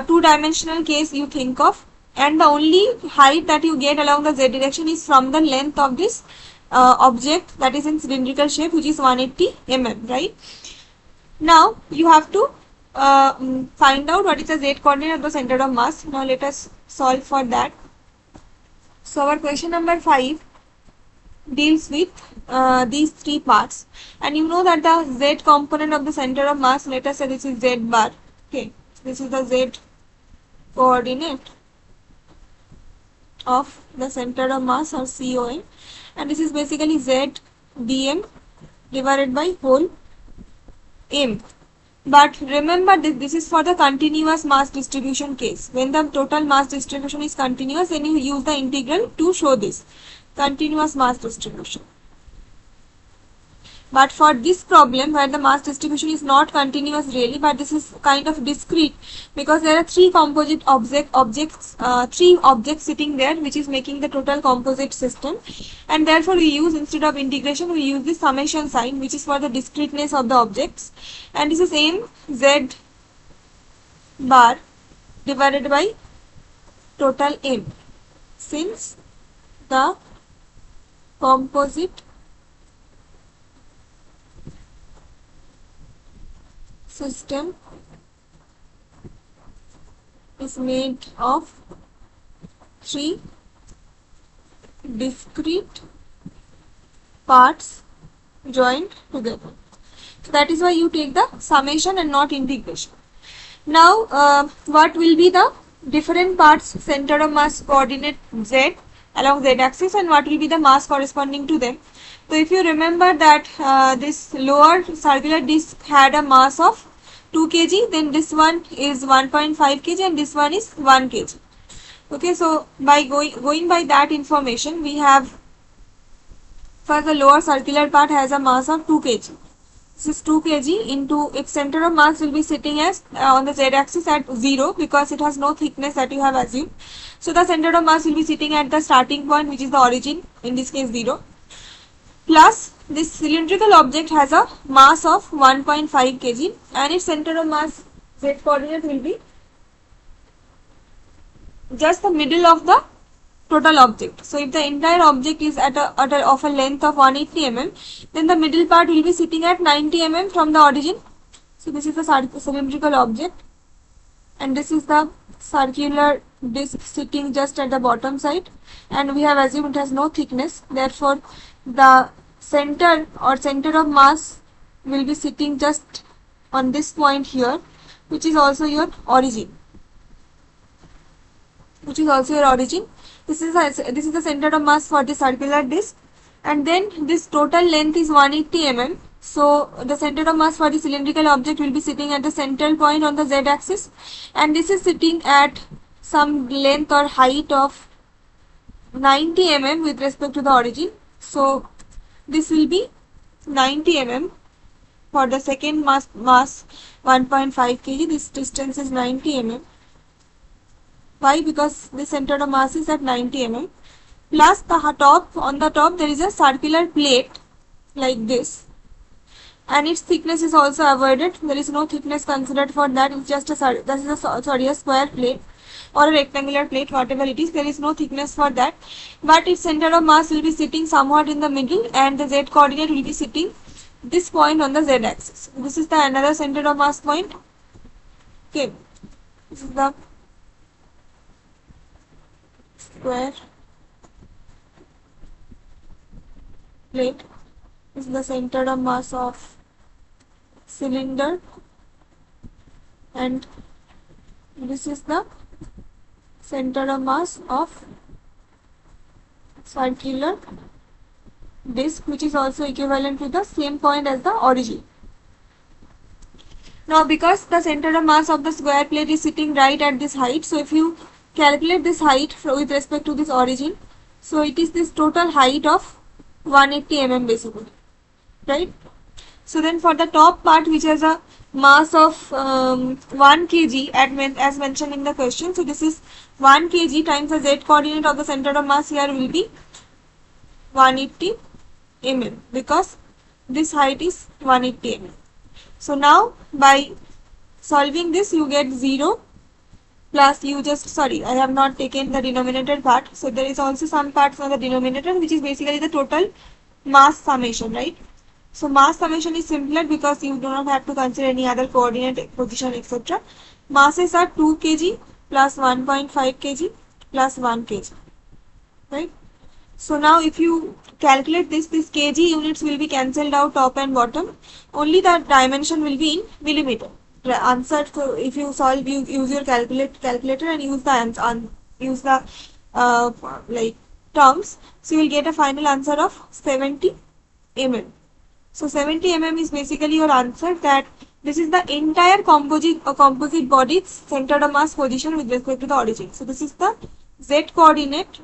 two-dimensional case you think of, and the only height that you get along the z direction is from the length of this object that is in cylindrical shape, which is 180 mm, right? Now you have to find out what is the z coordinate of the center of mass. Now let us solve for that. So our question number 5 deals with these three parts, and you know that the z component of the center of mass, let us say this is z bar. Okay, this is the z coordinate of the center of mass, or COM, and this is basically z dm divided by whole m. But remember this is for the continuous mass distribution case. When the total mass distribution is continuous, then you use the integral to show this continuous mass distribution. But for this problem where the mass distribution is not continuous really, but this is kind of discrete, because there are three composite three objects sitting there, which is making the total composite system, and therefore we use, instead of integration, we use the summation sign, which is for the discreteness of the objects, and this is m z bar divided by total m, since the composite system is made of three discrete parts joined together. So that is why you take the summation and not integration. Now what will be the different parts, center of mass coordinate z along z axis, and what will be the mass corresponding to them. So if you remember that this lower circular disc had a mass of 2 kg, then this one is 1.5 kg and this one is 1 kg. Okay, so by going by that information, we have, for the lower circular part has a mass of 2 kg. This is 2 kg into its center of mass will be sitting as on the z axis at 0, because it has no thickness that you have assumed. So the center of mass will be sitting at the starting point, which is the origin, in this case 0. Plus this cylindrical object has a mass of 1.5 kg and its center of mass z coordinate will be just the middle of the total object. So if the entire object is of a length of 180 mm, then the middle part will be sitting at 90 mm from the origin. So this is the cylindrical object, and this is the circular disc sitting just at the bottom side, and we have assumed it has no thickness, therefore the center of mass will be sitting just on this point here, which is also your origin. This is the center of mass for the circular disc, and then this total length is 180 mm. So the center of mass for the cylindrical object will be sitting at the central point on the z axis, and this is sitting at some length or height of 90 mm with respect to the origin. So this will be 90 mm for the second mass 1.5 kg. This distance is 90 mm. Why? Because the center of mass is at 90 mm. Plus on the top there is a circular plate like this, and its thickness is also avoided. There is no thickness considered for that. It's just a square plate or a rectangular plate, whatever it is. There is no thickness for that, but its center of mass will be sitting somewhat in the middle, and the z coordinate will be sitting this point on the z axis. This is the another center of mass point. Okay, this is the square plate. This is the center of mass of cylinder, and this is the center of mass of circular disk, which is also equivalent to the same point as the origin. Now, because the center of mass of the square plate is sitting right at this height, so if you calculate this height with respect to this origin, so it is this total height of 180 mm basically, right? So then for the top part, which has a mass of 1 kg as mentioned in the question, so this is 1 kg times the z coordinate of the center of mass here will be 180 mm, because this height is 180 mm. So now by solving this, you get 0 plus I have not taken the denominator part. So there is also some part from the denominator, which is basically the total mass summation, right? So mass summation is simpler because you do not have to consider any other coordinate position, etc. Masses are 2 kg plus 1.5 kg plus 1 kg, right? So now if you calculate this kg units will be cancelled out top and bottom. Only the dimension will be in millimeter. The answer, so if you solve, you use your calculator and use the like terms. So you will get a final answer of 70 mm. So 70 mm is basically your answer, that this is the entire composite body's center of mass position with respect to the origin. So this is the z coordinate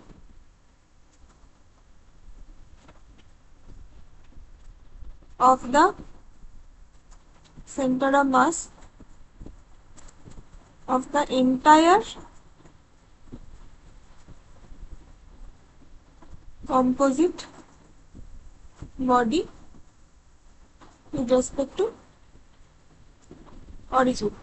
of the center of mass of the entire composite body with respect to origin.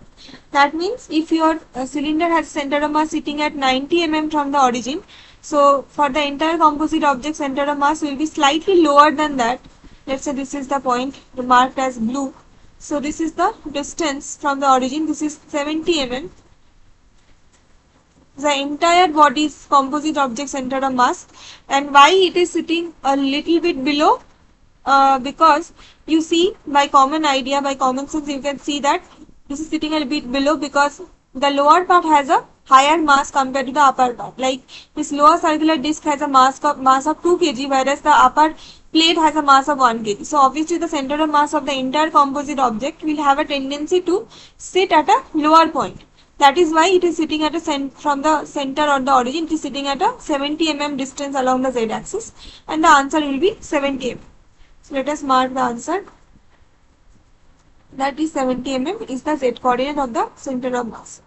That means if your cylinder has center of mass sitting at 90 mm from the origin, so for the entire composite object, center of mass will be slightly lower than that. Let's say this is the point marked as blue. So this is the distance from the origin. This is 70 mm. The entire body's composite object center of mass, and why it is sitting a little bit below, because you see, by common idea, by common sense, you can see that this is sitting a bit below because the lower part has a higher mass compared to the upper part. Like this lower circular disc has a mass of 2 kg, whereas the upper plate has a mass of 1 kg. So obviously the center of mass of the entire composite object will have a tendency to sit at a lower point. That is why it is sitting at from the center or the origin, it is sitting at a 70 mm distance along the z axis, and the answer will be 70 mm. So let us mark the answer. That is 70 mm is the z coordinate of the center of mass.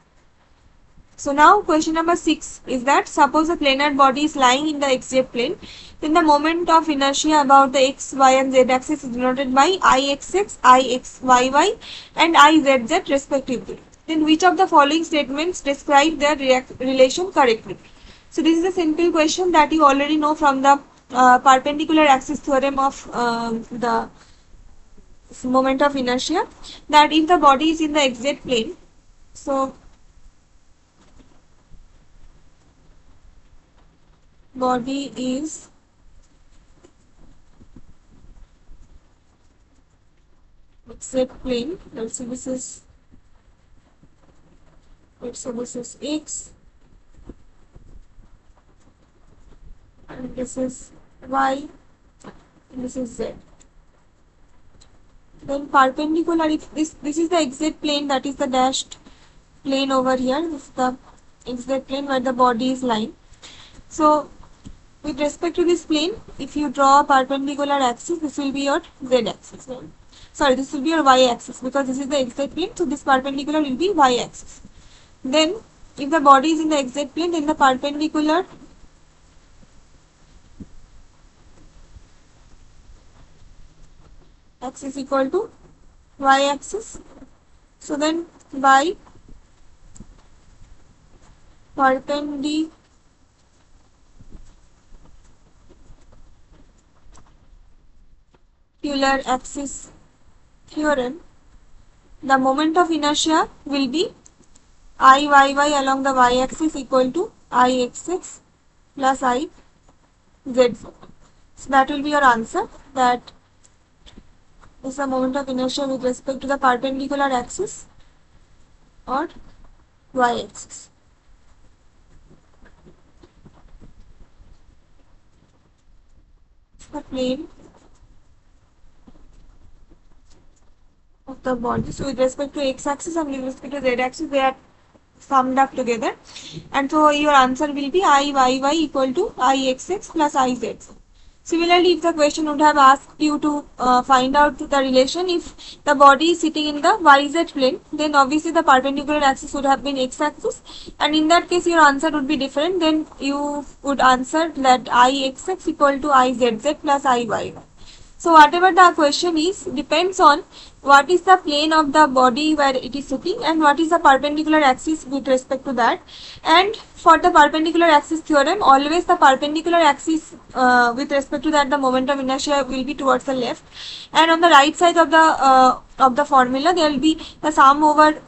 So now question number 6 is that suppose a planar body is lying in the xz plane, then the moment of inertia about the x, y and z axis is denoted by ixx, ixyy and izz respectively. Then which of the following statements describe their relation correctly? So this is a simple question that you already know from the perpendicular axis theorem of the moment of inertia, that if the body is in the xz plane, so body is xz plane, let's say this is x and this is y and this is z. Then perpendicular, if this is the xz plane, that is the dashed plane over here, this is the xz plane where the body is lying. So with respect to this plane, if you draw a perpendicular axis, this will be your z axis. Sorry, this will be your y axis, because this is the xz plane, so this perpendicular will be y axis. Then if the body is in the xz plane, then the perpendicular axis equal to y axis. So then y perpendicular axis theorem, the moment of inertia will be Iyy along the y axis equal to Ixx plus Izz. So that will be your answer, that is the moment of inertia with respect to the perpendicular axis. or y-axis. The plane of the body. So with respect to x-axis and with respect to z-axis, they are summed up together, and so your answer will be Iyy equal to Ixx plus Iz. Similarly, if the question would have asked you to find out the relation, if the body is sitting in the yz plane, then obviously the perpendicular axis would have been x-axis, and in that case your answer would be different. Then you would answer that Ixx equal to Izz plus Iyy. So whatever the question is depends on what is the plane of the body where it is sitting and what is the perpendicular axis with respect to that. And for the perpendicular axis theorem, always the perpendicular axis with respect to that the moment of inertia will be towards the left, and on the right side of the formula there will be the sum over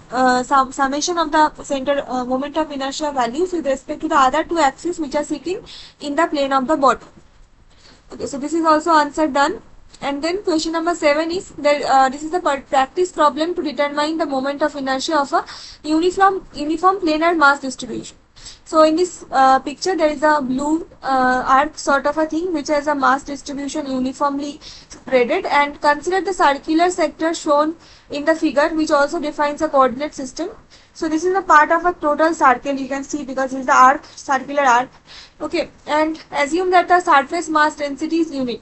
summation of the center moment of inertia values with respect to the other two axes which are sitting in the plane of the body. Okay, so this is also answer done. And then question number 7 is that this is the practice problem to determine the moment of inertia of a uniform planar mass distribution. So in this picture there is a blue arc sort of a thing which has a mass distribution uniformly spreaded, and consider the circular sector shown in the figure which also defines a coordinate system. So this is a part of a total circle, you can see, because it is the arc, circular arc. Okay, and assume that the surface mass density is unit,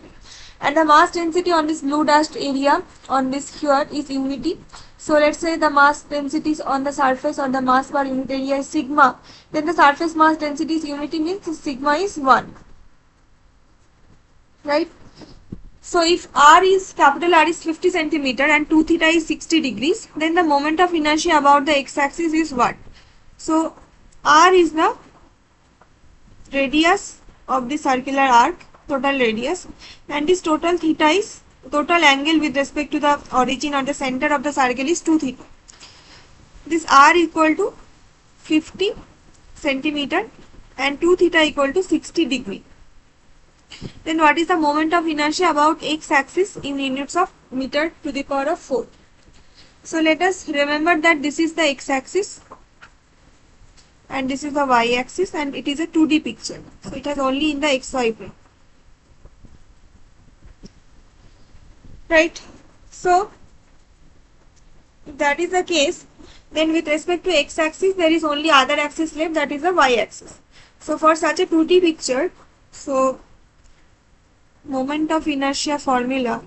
and the mass density on this blue dashed area on this here is unity. So let's say the mass density on the surface or the mass per unit area is sigma, then the surface mass density is unity, means sigma is 1, right? So if capital R is 50 centimeter and 2 theta is 60 degrees, then the moment of inertia about the x-axis is what? So R is the radius of the circular arc, total radius, and this total theta is total angle with respect to the origin or the center of the circle is 2 theta. This R equal to 50 centimeter and 2 theta equal to 60 degree. Then what is the moment of inertia about x-axis in units of meter to the power of 4? So let us remember that this is the x-axis and this is the y-axis, and it is a 2D picture. So it has only in the xy plane. Right? So if that is the case, then with respect to x-axis there is only other axis left, that is the y-axis. So for such a 2D picture, so moment of inertia formula,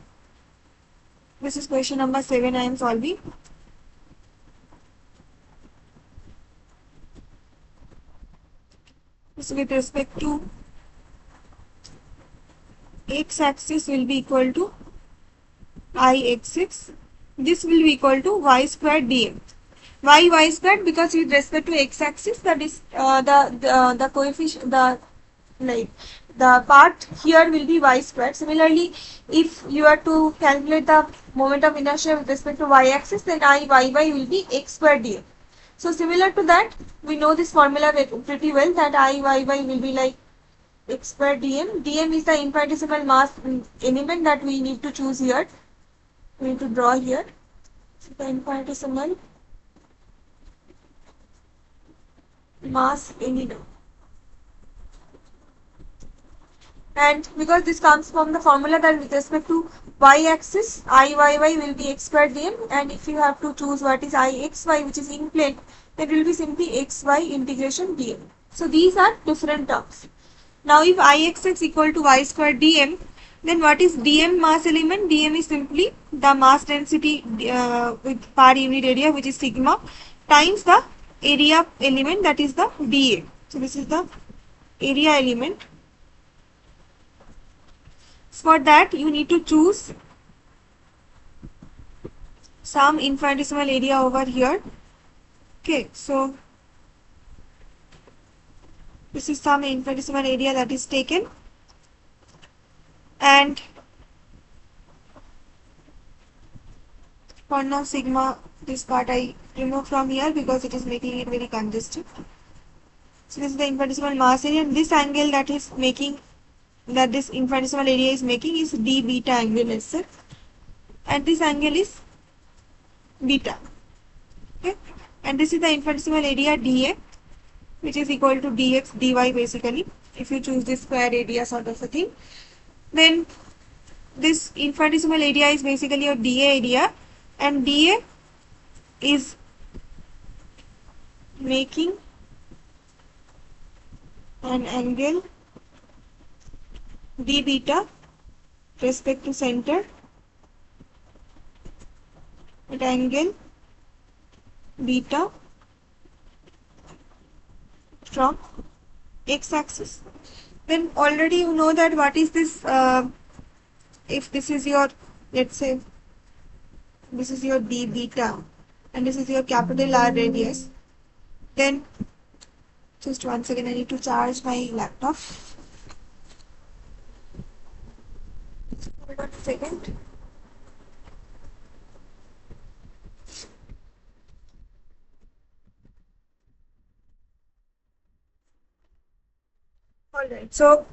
this is question number 7 I am solving. So with respect to x-axis will be equal to Ixx, this will be equal to y square dm. Why y square? Because with respect to x-axis, that is the coefficient, the part here will be y square. Similarly, if you are to calculate the moment of inertia with respect to y-axis, then Iyy will be x square dm. So similar to that, we know this formula pretty well, that Iyy will be like x square dm. Dm is the infinitesimal mass element that we need to choose here. We need to draw here. So the infinitesimal mass element. And because this comes from the formula that with respect to y-axis, Iyy will be x square dm, and if you have to choose what is Ixy, which is in plane, then it will be simply xy integration dm. So these are different terms. Now if Ixx equal to y square dm, then what is dm mass element? Dm is simply the mass density with per unit area, which is sigma, times the area element, that is the dA. So this is the area element. For that you need to choose some infinitesimal area over here. Okay, so this is some infinitesimal area that is taken, and for now sigma, this part I remove from here because it is making it very congested. So this is the infinitesimal mass area, and this angle that is making, that this infinitesimal area is making, is d beta angle itself, and this angle is beta. Okay, and this is the infinitesimal area dA, which is equal to dx dy basically, if you choose this square area sort of a thing. Then this infinitesimal area is basically your dA area, and dA is making an angle d beta respect to center at angle beta from x-axis. Then already you know that what is this, if this is your, let's say this is your d beta and this is your capital R radius, then just once again I need to charge my laptop. Hold on a second. Alright, so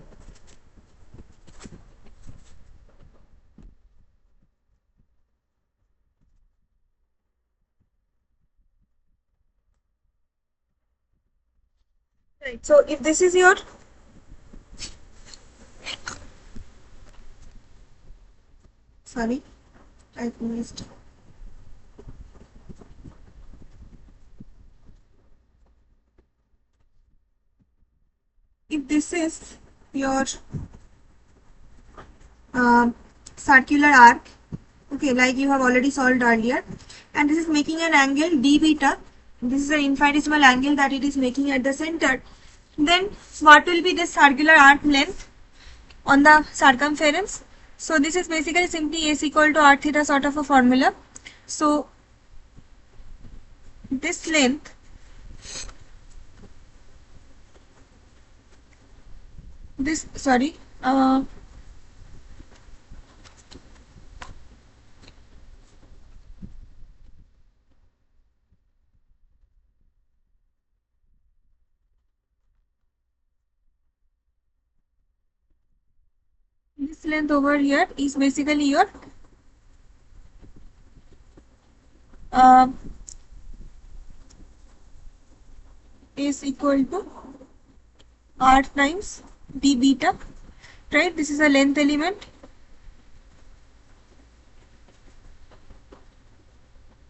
if this is your I missed. If this is your circular arc, okay, like you have already solved earlier, and this is making an angle d beta, this is an infinitesimal angle that it is making at the center, then what will be this circular arc length on the circumference? So this is basically simply S equal to r theta sort of a formula. So this length this length over here is basically your is equal to r times d beta, right? This is a length element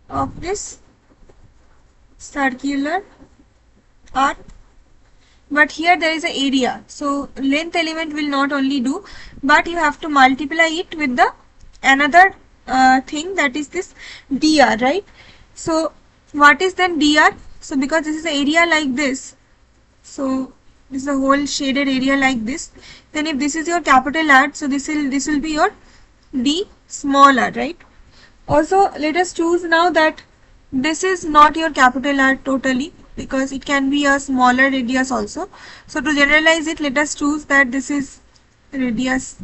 of this circular arc, but here there is an area, so length element will not only do, but you have to multiply it with the another thing, that is this dr, right? So what is then dr? So because this is an area like this, so this is a whole shaded area like this, then if this is your capital R, so this will be your d small r, right? Also let us choose now that this is not your capital R totally, because it can be a smaller radius also. So to generalize it, let us choose that this is radius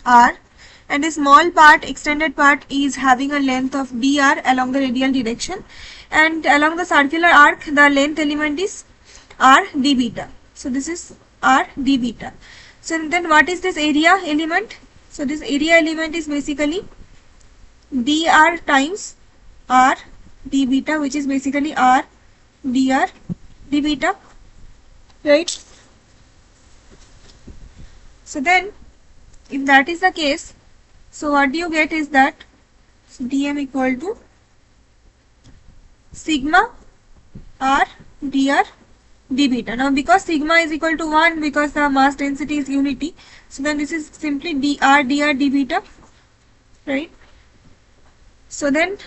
r, and a small part, extended part, is having a length of dr along the radial direction, and along the circular arc the length element is r d beta. So this is r d beta. So then what is this area element? So this area element is basically dr times r d beta, which is basically r dr d beta, right? So then if that is the case, so what you get is that dm equal to sigma r dr d beta. Now because sigma is equal to 1, because the mass density is unity, so then this is simply dr d beta, right? So then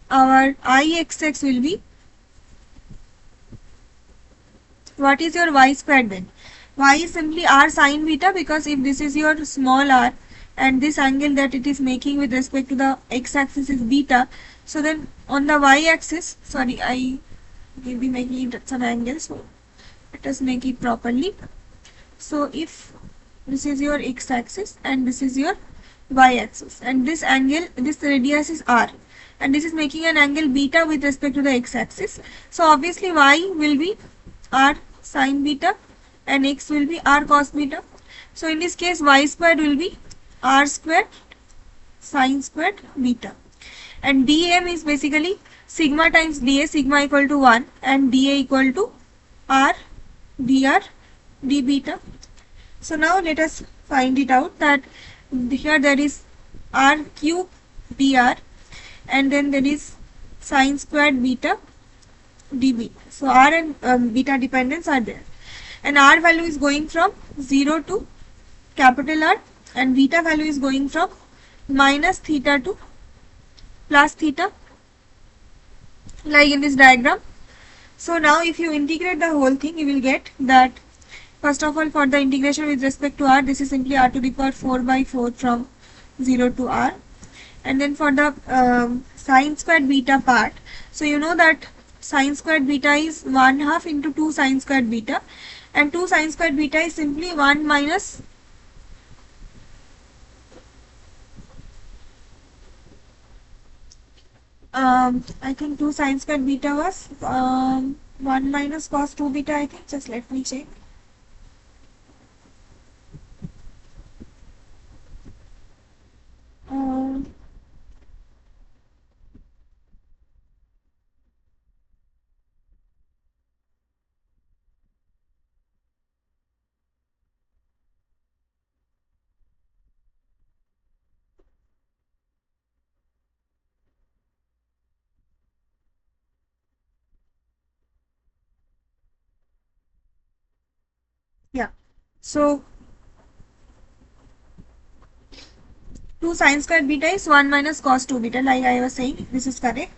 our Ixx will be, what is your y squared then? Y is simply r sine beta, because if this is your small r and this angle that it is making with respect to the x-axis is beta, so then on the y-axis, sorry, I will be making it at some angle, so let us make it properly. So if this is your x-axis and this is your y-axis, and this angle, this radius is r, and this is making an angle beta with respect to the x-axis, so obviously y will be r sine beta and x will be r cos beta. So in this case y squared will be r squared sine squared beta. and dm is basically sigma times dA, sigma equal to 1 and dA equal to r dr d beta. So now let us find it out that here there is r cube dr and then there is sine squared beta dB. So r and beta dependence are there, and r value is going from 0 to capital R and beta value is going from minus theta to plus theta, like in this diagram. So now if you integrate the whole thing, you will get that first of all, for the integration with respect to r, this is simply r to the power 4 by 4 from 0 to r. And then for the sine squared beta part, so you know that sine squared beta is 1/2 into 2 sine squared beta, and 2 sine squared beta is simply 1 minus I think 2 sine squared beta was 1 minus cos 2 beta, I think. Just let me check. Yeah, so 2 sine squared beta is 1 minus cos 2 beta, like I was saying. This is correct.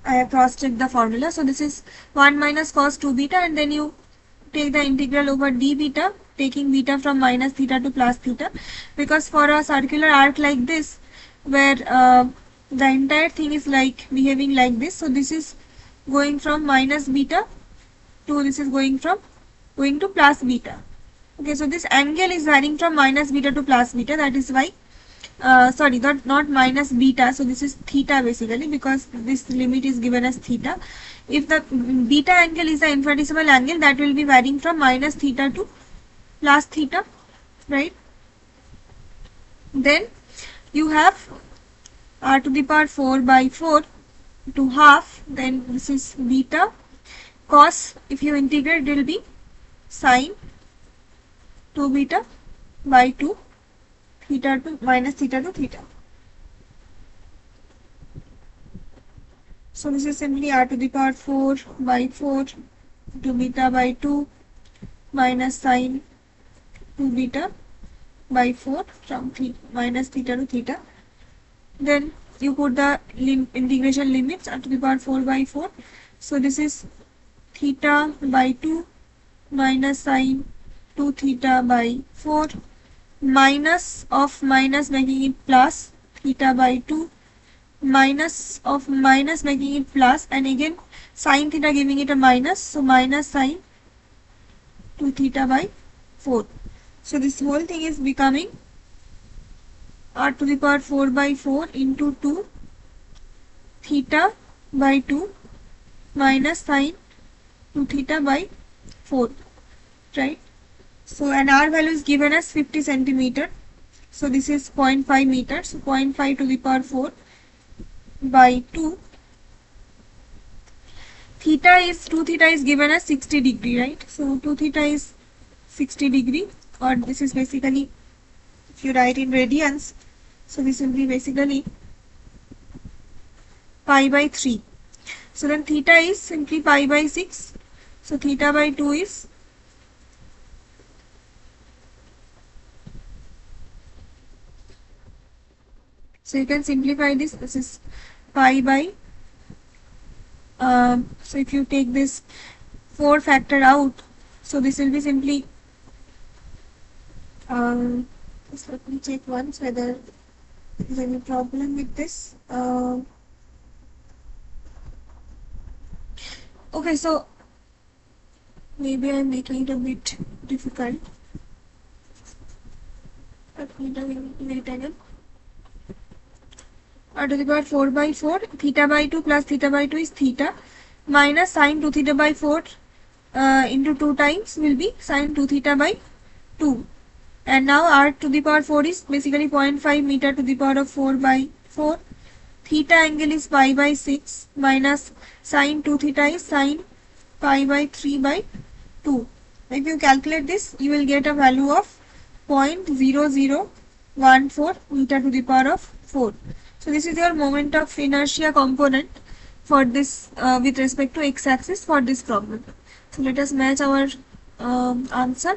I have cross-checked the formula. So this is 1 minus cos 2 beta, and then you take the integral over d beta, taking beta from minus theta to plus theta, because for a circular arc like this, where the entire thing is like behaving like this, so this is going from minus beta to this is going to plus beta. Okay, so this angle is varying from minus beta to plus beta. That is why sorry, not minus beta, so this is theta basically, because this limit is given as theta. If the beta angle is the infinitesimal angle, that will be varying from minus theta to plus theta, right? Then you have r to the power 4 by 4 to half, then this is beta cos, if you integrate, it will be sine 2 beta by 2 theta to minus theta to theta. So this is simply r to the power 4 by 4 to beta by 2 minus sine 2 beta by 4 from minus theta to theta. Then you put the integration limits r to the power 4 by 4. So this is theta by 2 minus sine 2 theta by 4 minus of minus making it plus theta by 2 minus of minus making it plus, and again sine theta giving it a minus, so minus sine 2 theta by 4. So this whole thing is becoming r to the power 4 by 4 into 2 theta by 2 minus sine 2 theta by 4, right? So and r value is given as 50 centimeter. So this is 0.5 meter. So 0.5 to the power 4 by 2. Theta is 2 theta is given as 60 degree, right? So 2 theta is 60 degree, or this is basically, if you write in radians, so this will be basically pi by 3. So then theta is simply pi by 6. So theta by 2 is so you can simplify this. This is pi by so if you take this 4 factor out, so this will be simply just let me check once whether there is any problem with this. Okay, so maybe I'm making it a bit difficult. Let me do it again. R to the power 4 by 4, theta by 2 plus theta by 2 is theta, minus sine 2 theta by 4 into 2 times will be sine 2 theta by 2. And now r to the power 4 is basically 0.5 meter to the power of 4 by 4. theta angle is pi by 6 minus sine 2 theta is sine pi by 3 by 2. If you calculate this, you will get a value of 0.0014 meter to the power of 4. So this is your moment of inertia component for this with respect to x-axis for this problem. So let us match our answer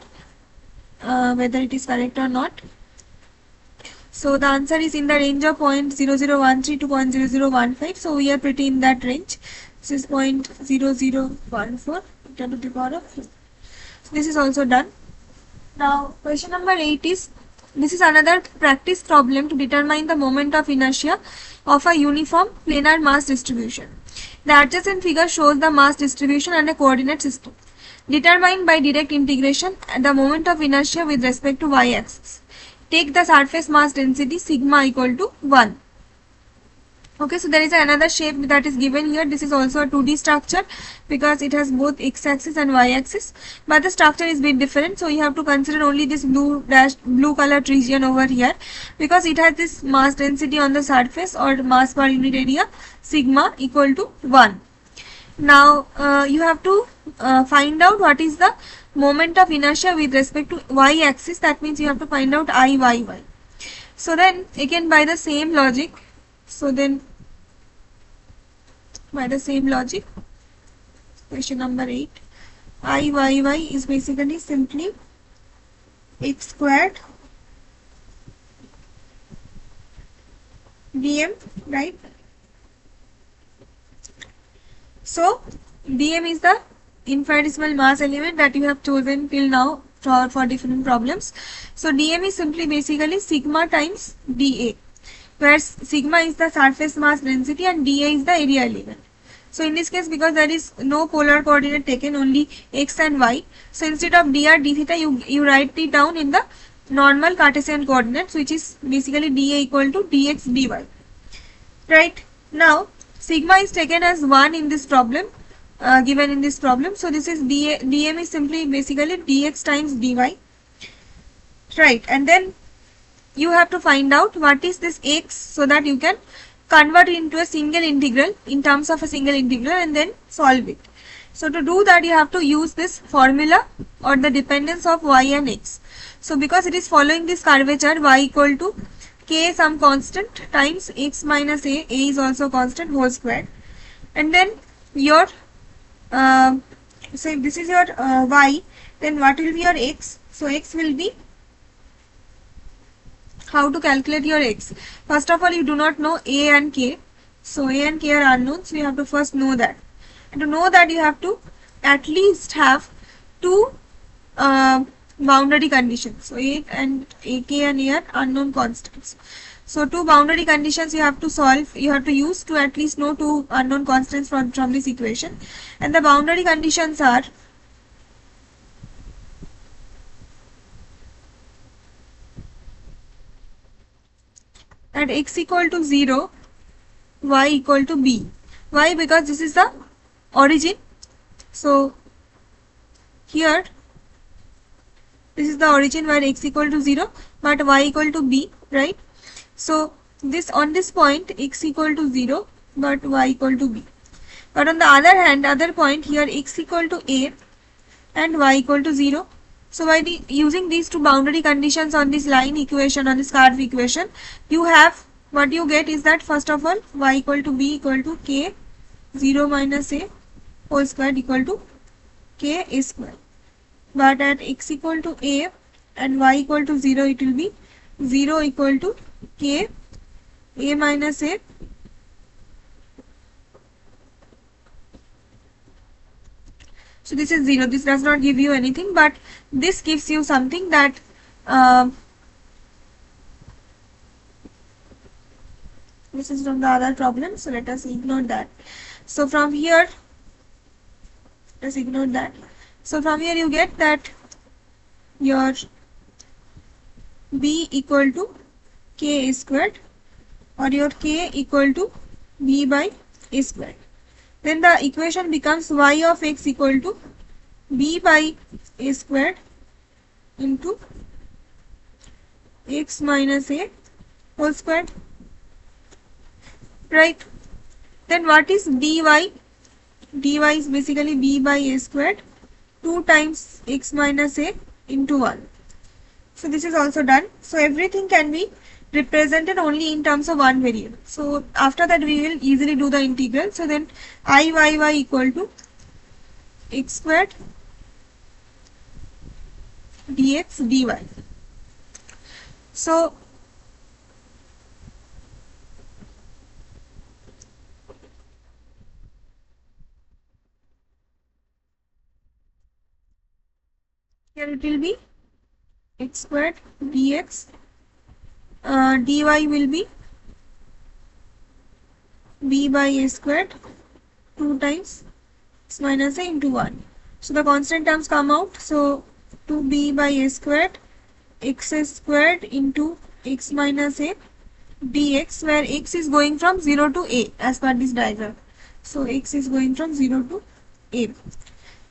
whether it is correct or not. So the answer is in the range of 0.0013 to 0.0015. So we are pretty in that range. This is 0.0014 to the power of 4. So this is also done. Now question number 8 is, this is another practice problem to determine the moment of inertia of a uniform planar mass distribution. The adjacent figure shows the mass distribution and a coordinate system. Determine by direct integration the moment of inertia with respect to y-axis. Take the surface mass density sigma equal to 1. Okay, so there is another shape that is given here. This is also a 2D structure because it has both x-axis and y-axis, but the structure is a bit different. So you have to consider only this blue colored region over here because it has this mass density on the surface or mass per unit area sigma equal to 1. Now you have to find out what is the moment of inertia with respect to y-axis. That means you have to find out Iyy. So then again by the same logic, question number 8, Iyy is basically simply x squared dm, right? So dm is the infinitesimal mass element that you have chosen till now for different problems. So dm is simply basically sigma times dA, where sigma is the surface mass density and dA is the area element. So in this case, because there is no polar coordinate taken, only x and y, so instead of dr d theta you write it down in the normal Cartesian coordinates, which is basically dA equal to dx dy. Right, now sigma is taken as 1 in this problem, given in this problem. So this is dm is simply basically dx times dy. Right, and then you have to find out what is this x so that you can convert it into a single integral in terms of a single integral and then solve it. So to do that, you have to use this formula or the dependence of y and x. So because it is following this curvature, y equal to k some constant times x minus a is also constant whole square, and then your so if this is your y, then what will be your x? So x will be, how to calculate your x? First of all, you do not know a and k. So a and k are unknown, so you have to first know that. And to know that, you have to at least have two boundary conditions. So a and ak and a are unknown constants. So two boundary conditions you have to solve, you have to use to at least know two unknown constants from this equation. And the boundary conditions are at x equal to 0, y equal to b. Why? Because this is the origin. So here this is the origin where x equal to 0 but y equal to b, right? So this on this point x equal to 0 but y equal to b. But on the other hand, other point here x equal to a and y equal to 0. So by using these two boundary conditions on this line equation, on this curve equation, you have, what you get is that first of all y equal to b equal to k 0 minus a whole square equal to k a square. But at x equal to a and y equal to 0, it will be 0 equal to k a minus a So this is 0. This does not give you anything, but this gives you something that this is from the other problem. So let us ignore that. So from here, let's ignore that. So from here you get that your b equal to k squared or your k equal to b by a squared. Then the equation becomes y of x equal to b by a squared into x minus a whole squared. right? Then what is dy? Dy is basically b by a squared 2 times x minus a into 1. So this is also done. So everything can be represented only in terms of one variable. So after that we will easily do the integral. So then I equal to x squared dx dy. So here it will be x squared dx, dy will be b by a squared 2 times x minus a into 1. So the constant terms come out. So 2b by a squared x squared into x minus a dx, where x is going from 0 to a as per this diagram. So x is going from 0 to a.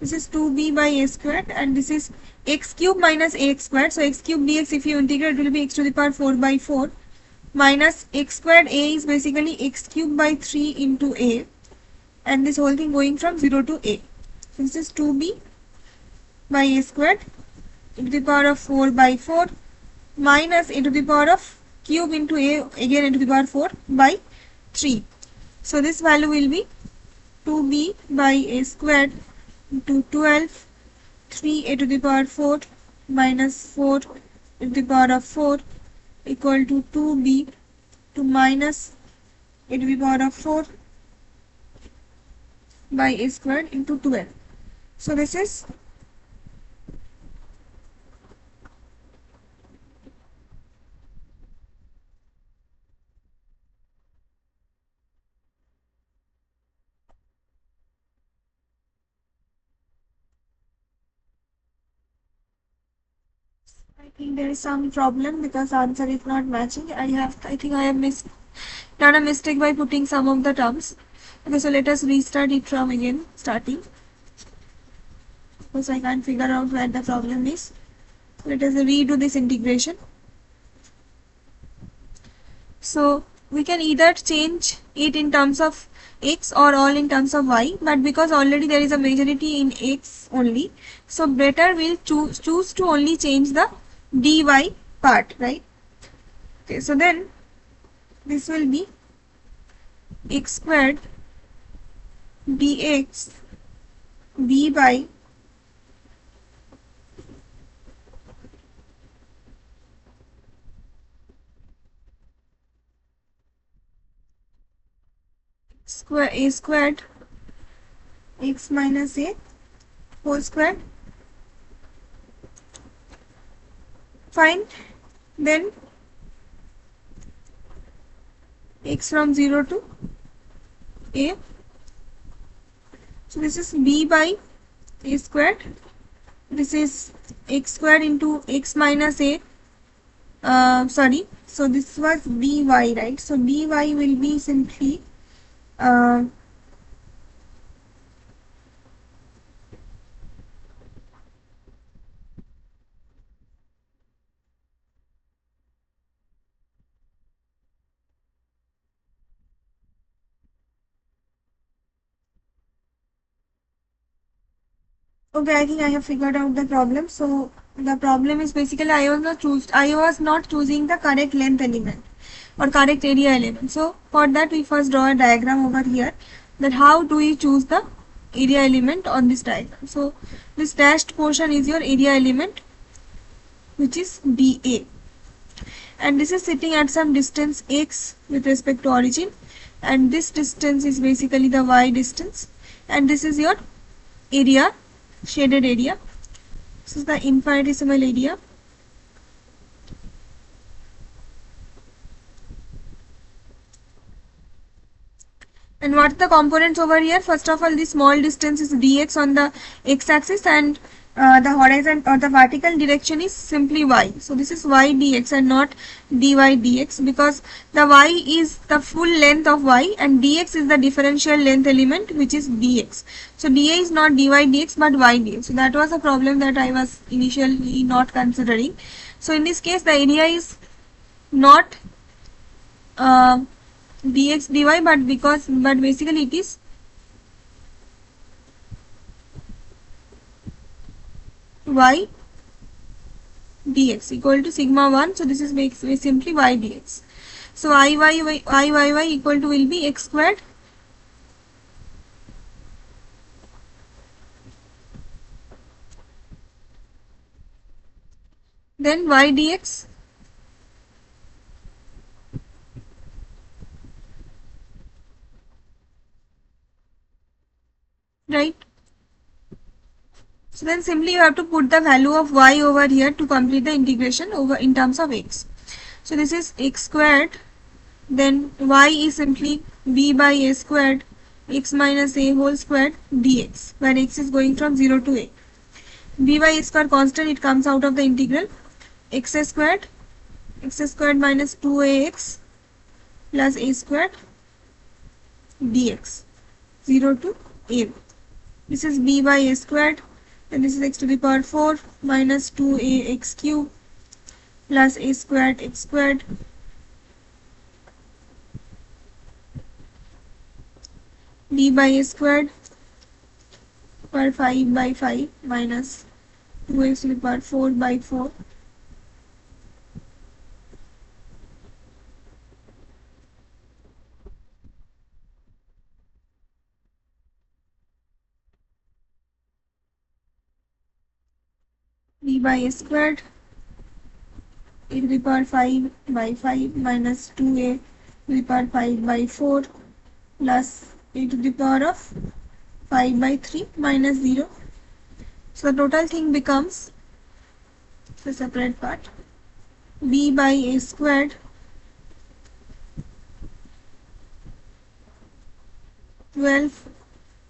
This is 2b by a squared, and this is x cube minus ax squared. So x cube dx, if you integrate, it will be x to the power 4 by 4 minus x squared a is basically x cube by 3 into a, and this whole thing going from 0 to a. So this is 2b by a squared to the power of 4 by 4 minus a to the power of cube into a, again a to the power 4 by 3. So this value will be 2b by a squared into 12 3a to the power 4 minus 4 to the power of 4 equal to 2b to minus a to the power of 4 by a squared into 12. So this is I think there is some problem because answer is not matching. I think I have done a mistake by putting some of the terms. Okay, so let us restart it from again starting, because I can't figure out where the problem is. Let us redo this integration. So we can either change it in terms of x or all in terms of y, but because already there is a majority in x only, so better we'll choose to only change the dy part, right? Okay, so then this will be x squared dx b by a squared x minus a whole squared. Fine. Then x from 0 to a. So this is b by a squared. This is x squared into x minus a. So this was dy, right? So dy will be simply okay, I think I have figured out the problem. So the problem is basically I was not choosing the correct length element or correct area element. So for that we first draw a diagram over here, that how do we choose the area element on this diagram. So this dashed portion is your area element, which is dA, and this is sitting at some distance x with respect to origin, and this distance is basically the y distance, and this is your area, shaded area. This is the infinitesimal area. And what are the components over here? First of all, the small distance is dx on the x-axis, and the horizon or the vertical direction is simply y. So this is y dx and not dy dx, because the y is the full length of y and dx is the differential length element, which is dx. So dA is not dy dx but y dx. So that was a problem that I was initially not considering. So in this case, the area is not dx dy, but basically it is y dx equal to sigma 1. So this is simply y dx. So I equal to will be x squared then y dx right. So then simply you have to put the value of y over here to complete the integration over in terms of x. So this is x squared, then y is simply b by a squared x minus a whole squared dx, where x is going from 0 to a. b by a square constant, it comes out of the integral x squared minus 2ax plus a squared dx 0 to a. This is b by a squared, and this is x to the power 4 minus 2ax cube plus a squared x squared b by a squared power 5 by 5 minus 2x to the power 4 by 4 b by a squared a to the power 5 by 5 minus 2a to the power 5 by 4 plus a to the power of 5 by 3 minus 0. So the total thing becomes the separate part b by a squared 12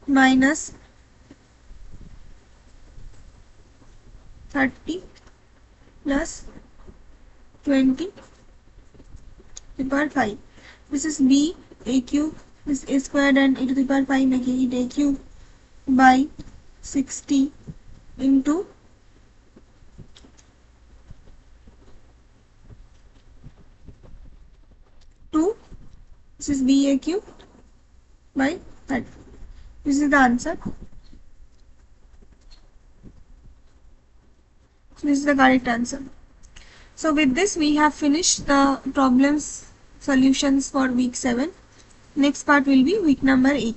minus 30 plus 20 to the power 5. This is b a cube, this is a squared and a to the power 5 making it a cube by 60 into 2. This is b a cube by 30. This is the answer. So this is the correct answer. So with this we have finished the problems solutions for week 7. Next part will be week number 8.